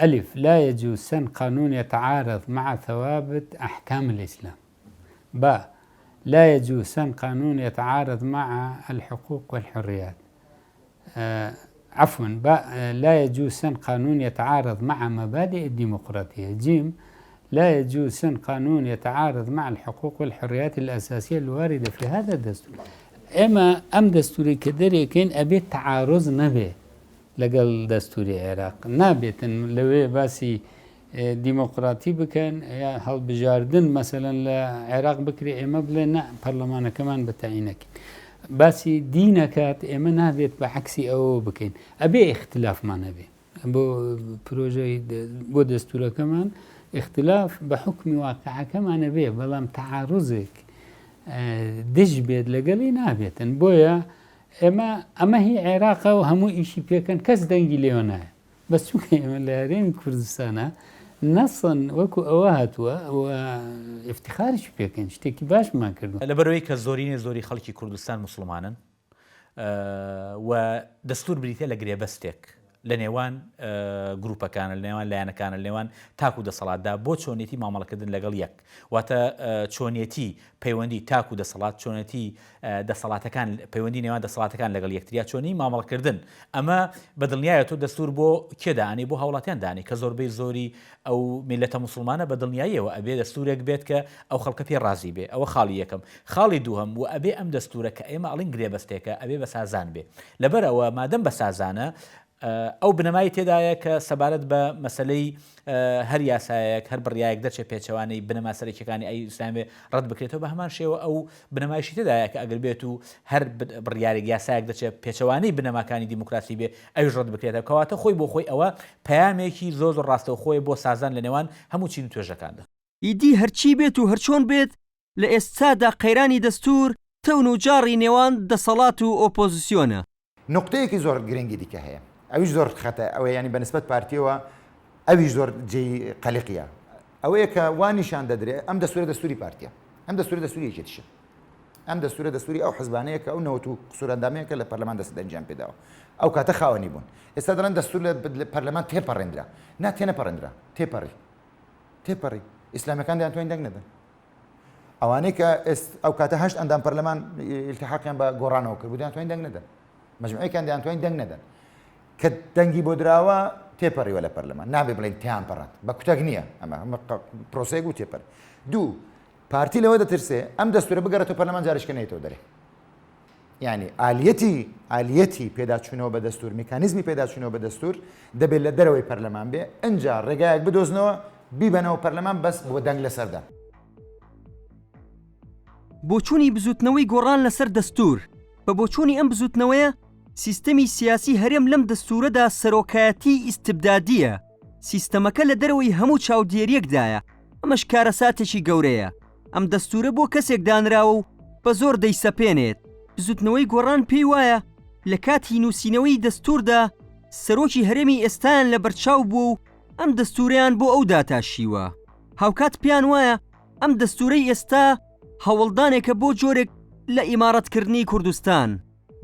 ألف لا يجوز سن قانون يتعارض مع ثوابت أحكام الإسلام. باء لا يجوز سن قانون يتعارض مع الحقوق والحريات. عفوا باء لا يجوز سن قانون يتعارض مع مبادئ الديمقراطية. جيم لا يجوز سن قانون يتعارض مع الحقوق والحريات الأساسية الواردة في هذا الدستور. ئێمە ئەم دەستوری کە دەرێکین ئەبێت تعارض نەبێ لەگەڵ دەستوری عێراق، نابێتن لەوێ باسی دیموقراتی بکەن یا هەڵبژاردن مەسەلەن لە عێراق بکرێ ئێمە بڵێ نە پەرلەمانەکەمان بەتەعینەکەین، باسی دینەکات ئێمە نابێت بە عەکسی ئەوە بکەین، ئەبێ اختلافمان هەبێ بۆ پرۆژەی بۆ دەستورەکەمان اختلاف بە حکمی واقعەکەمان هەبێ، بەڵام تعارضێک دژ بێت لەگەڵی نابێتن. بۆیە ئەمە هی عێراقە و هەموو ئیشی پێکەن کەس دەنگی لێوە نایە، بەس چونکە ئێمە لە هەرێمی کوردستانە نەسن وەکو ئەوە هاتووە افتخاریش پێکەن شتێکی باشمان کردو لەبەرەوەی کە زۆری خەڵکی کوردستان مسلمانن و دەستور بریتە لە گرێبەستێک لە نێوان گروپەکانە، لە نێوان لایەنەکانە، لە نێوان تاکو دەسەڵاتدا بۆ چۆنیەتی مامەڵەکردن لەگەڵ یەک، واتە چۆنیەتی پەیوەندی تاکو دەسەڵات، چۆنەتی دەسەڵاتەکان پەیوەندی نێوان دەسەڵاتەکان لەگەڵ یەکتریا، چۆنی مامەڵەکردن. ئەمە بەدڵنیایە تۆ دەستور بۆ کێدانی بۆ هاوڵاتیان دانی کە زۆربەی زۆری ئەو میلەتە مسلمانە بەدڵنیاییەوە ئەبێ دەستورێک بێت کە ئەو خەڵکە پێ ڕازی بێ. ئەوە خاڵی یەکەم. خاڵی دووهەم و ئەبێ ئەم دەستورە کە ئێمە ئەڵین گرێبەستێکە ئەبێ بە سازان بێ. لەبەرەوە مادەم بە سازانە ئەو بنەمای تێدایە کە سەبارەت بە مەسلەی هەر یاسایەک هەر بڕیایەک دەچێت پێچەوانەی بنەما سەرەکیەکانی ئەی ئیسلامێ ڕەت بکرێتەوە، بە هەمان شێوە ئەو بنەمایشی تێدایە کە ئەگەر بێت و هەر بڕیارێک یاسایەک دەچێت پێچەوانەی بنەماکانی دیموکراسی بێ ئەوش ڕەت بکرێتەوە، کەواتە خۆی بۆ خۆی ئەوە پەیامێکی زۆر ڕاستەوە خۆی بۆ سازان لە نێوان هەموو چین و توێژەکاندا. ئیدی هەرچی بێت و هەرچۆن بێت لە ئێستادا قەیرانی دەستور تەون و جاڕی نێوان دەسەڵات و ئۆپۆزیسیۆنە. نقطەیەکی زۆر گرنگی دیکە هەیە، ئەویش زۆر خەتە ئەوە ینی بەنسبەت پارتیەوە ئەویش زۆر جێی قەلقیە، ئەوەیە کە وانیشان دەدرێت ئەم دەستورە دەستوری پارتیە، ئەم دەستورە دەستوری یەکێتیشە، ئەم دەستورە دەستوری ئەو حزبانەیە کە ئەو نەوەت و قسوورەندامەیە کە لە پەرلەمان دەست ئەنجام پێداوە، ئەو کاتە خاوەنی بوون. ئێستا دەڵێن دەستور لە پەرلەمان تێپەڕێنرا، نا تێنەپەڕێنرا، تێپەڕی ئیسلامیەکان دەیانتوانین دەنگ نەدەن. ئەوانەی کە ئەو کاتە هەشت ئەندام پەرلەمان ئیلتیحاقیان بە گۆڕانەوە کرد بوو دەیانتوانین دەنگ نەدەن، مەجموعەکان دەیانتوانین دەنگ نەدەن. کە دەنگی بۆ دراوە تێپەڕیوە لە پەرلەمان، نابێ بڵێن تیان پەڕات بە کوتەک نییە، ئەمە پرۆسەیەک و تێپەر. دوو پارتی لەوە دەترسێ ئەم دەستورە بگەڕێتەوە پەرلەمان جارشکەنێتەوە دەرێ، یعنی ئالیەتی پێداچوونەوە بە دەستور، میکانیزمی پێداچوونەوە بە دەستور دەبێت لە دەرەوەی پەرلەمان بێ، ئەنجا ڕێگایەک بدۆزنەوە بیبەنەوە پەرلەمان بەس بۆ دەنگ لەسەردا. بۆچوونی بزوتنەوەی گۆڕان لەسەر دەستور بە بۆچوونی ئەم بزوتنەوەیە سیستەمی سیاسی هەرێم لەم دەستورەدا سەرۆکایەتی ئیستبدادیە، سیستەمەکە لە دەرەوەی هەموو چاودێریەکدایە، ئەمەش کارەساتێکی گەورەیە. ئەم دەستورە بۆ کەسێک دانراوە و بە زۆر دەیسەپێنێت. بزوتنەوەی گۆڕان پێی وایە لە کاتی نووسینەوەی دەستوردا سەرۆکی هەرێمی ئێستایان لە بەرچاو بوو و ئەم دەستوریان بۆ ئەو داتاشیوە. هاوکات پیان وایە ئەم دەستورەی ئێستا هەوڵدانێکە بۆ جۆرێک لە ئیمارەتکردنی کوردستان،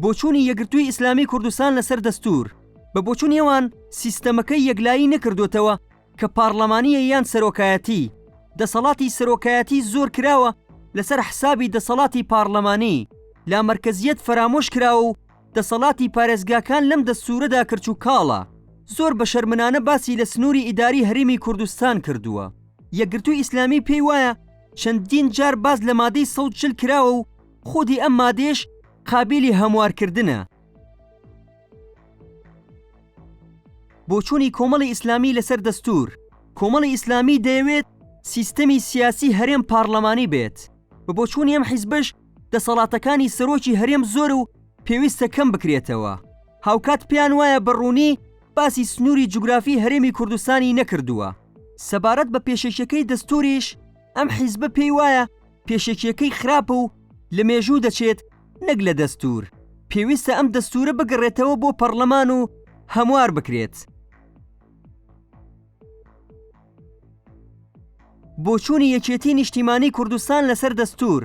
بۆچوونی یەکگرتووی ئیسلامی کوردستان لەسەر دەستور، بە بۆچوونیەوان سیستەمەکەی یەکلایی نەکردوتەوە کە پارلەمانیە یان سەرۆکایەتی. دەسەڵاتی سەرۆکایەتی زۆر کراوە لەسەر حسابی دەسەڵاتی پارلەمانی، لا مەرکەزیەت فرامۆش کراوە و دەسەڵاتی پارێزگاکان لەم دەستورەدا کرچ و کاڵە. زۆر بە شەرمنانە باسی لە سنووری ئیداری هەرێمی کوردستان کردووە. یەکگرتووی ئیسلامی پێی وایە چەندین جار باز لە مادەی 140 کراوە و خودی ئەم مادێش قابلی هەموارکردنە. بۆچوونی کۆمەڵی ئیسلامی لەسەر دەستور. کۆمەڵی ئیسلامی دەیەوێت سیستەمی سیاسی هەرێم پارلەمانی بێت، بە بۆچوونی ئەم حیزبش دەسەڵاتەکانی سەرۆکی هەرێم زۆر و پێویستە کەم بکرێتەوە. هاوکات پیان وایە بەڕوونی باسی سنووری جوگرافی هەرێمی کوردستانی نەکردووە. سەبارەت بە پێشێکیەکەی دەستوریش ئەم حیزبە پێی وایە پێشێکیەکەی خراپە و لە مێژوو دەچێت نەک لە دەستور. پێویستە ئەم دەستورە بگەڕێتەوە بۆ پەرلەمان و هەموار بکرێت. بۆچوونی یەکێتی نیشتیمانی کوردستان لەسەر دەستور.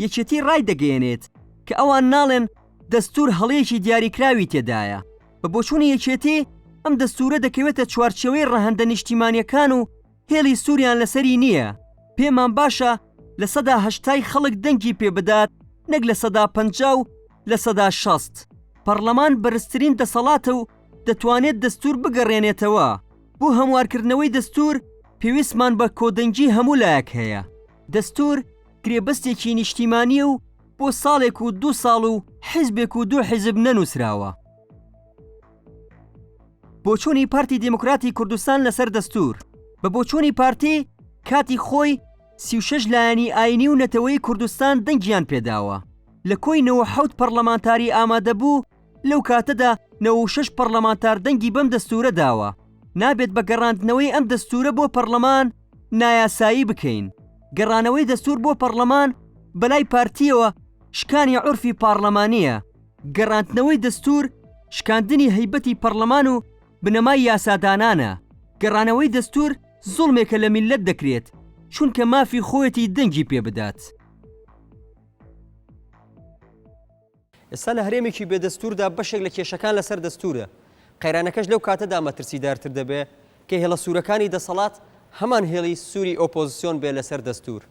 یەکێتی ڕای دەگەیەنێت کە ئەوان ناڵێن دەستور هەڵەیەکی دیاریکراوی تێدایە. بە بۆچوونی یەکێتی ئەم دەستورە دەکەوێتە چوارچێوەی ڕەهەندە نیشتیمانیەکان و هێڵی سووریان لەسەری نییە. پێمان باشە لە سەدا هەشتای خەڵک دەنگی پێ بدات نەک لە سەدا 50 و لە سەدا 60. پەرلەمان بەرزترین دەسەڵاتە و دەتوانێت دەستور بگەڕێنێتەوە. بۆ هەموارکردنەوەی دەستور پێویستمان بە کۆدەنگی هەموو لایەک هەیە. دەستور گرێبەستێکی نیشتیمانیە و بۆ ساڵێک و 2 ساڵ و حیزبێک و 2 حیزب نەنووسراوە. بۆچوونی پارتی دیموکراتی کوردستان لەسەر دەستور. بە بۆچوونی پارتی کاتی خۆی 36 لایەنی ئاینی و نەتەوەی کوردستان دەنگیان پێداوە. لە کۆی 97 پەرلەمانتاری ئامادە بوو لەو کاتەدا 96 پەرلەمانتار دەنگی بەم دەستورە داوە. نابێت بە گەڕاندنەوەی ئەم دەستورە بۆ پەرلەمان نایاسایی بکەین. گەڕانەوەی دەستور بۆ پەرلەمان بەلای پارتیەوە شکانی عورفی پارلەمانیە. گەڕاندنەوەی دەستور شکاندنی هەیبەتی پەرلەمان و بنەمای یاسادانانە. گەڕانەوەی دەستور زوڵمێکە لە میلەت دەکرێت چونکە مافی خۆیەتی دەنگی پێ بدات. ئێستا لە هەرێمێکی بێدەستوردا بەشێک لە کێشەکان لەسەر دەستورە. قەیرانەکەش لەو کاتەدا مەترسیدارتر دەبێ کە هێڵە سوورەکانی دەسەڵات هەمان هێڵی سووری ئۆپۆزیسیۆن بێ لەسەر دەستور.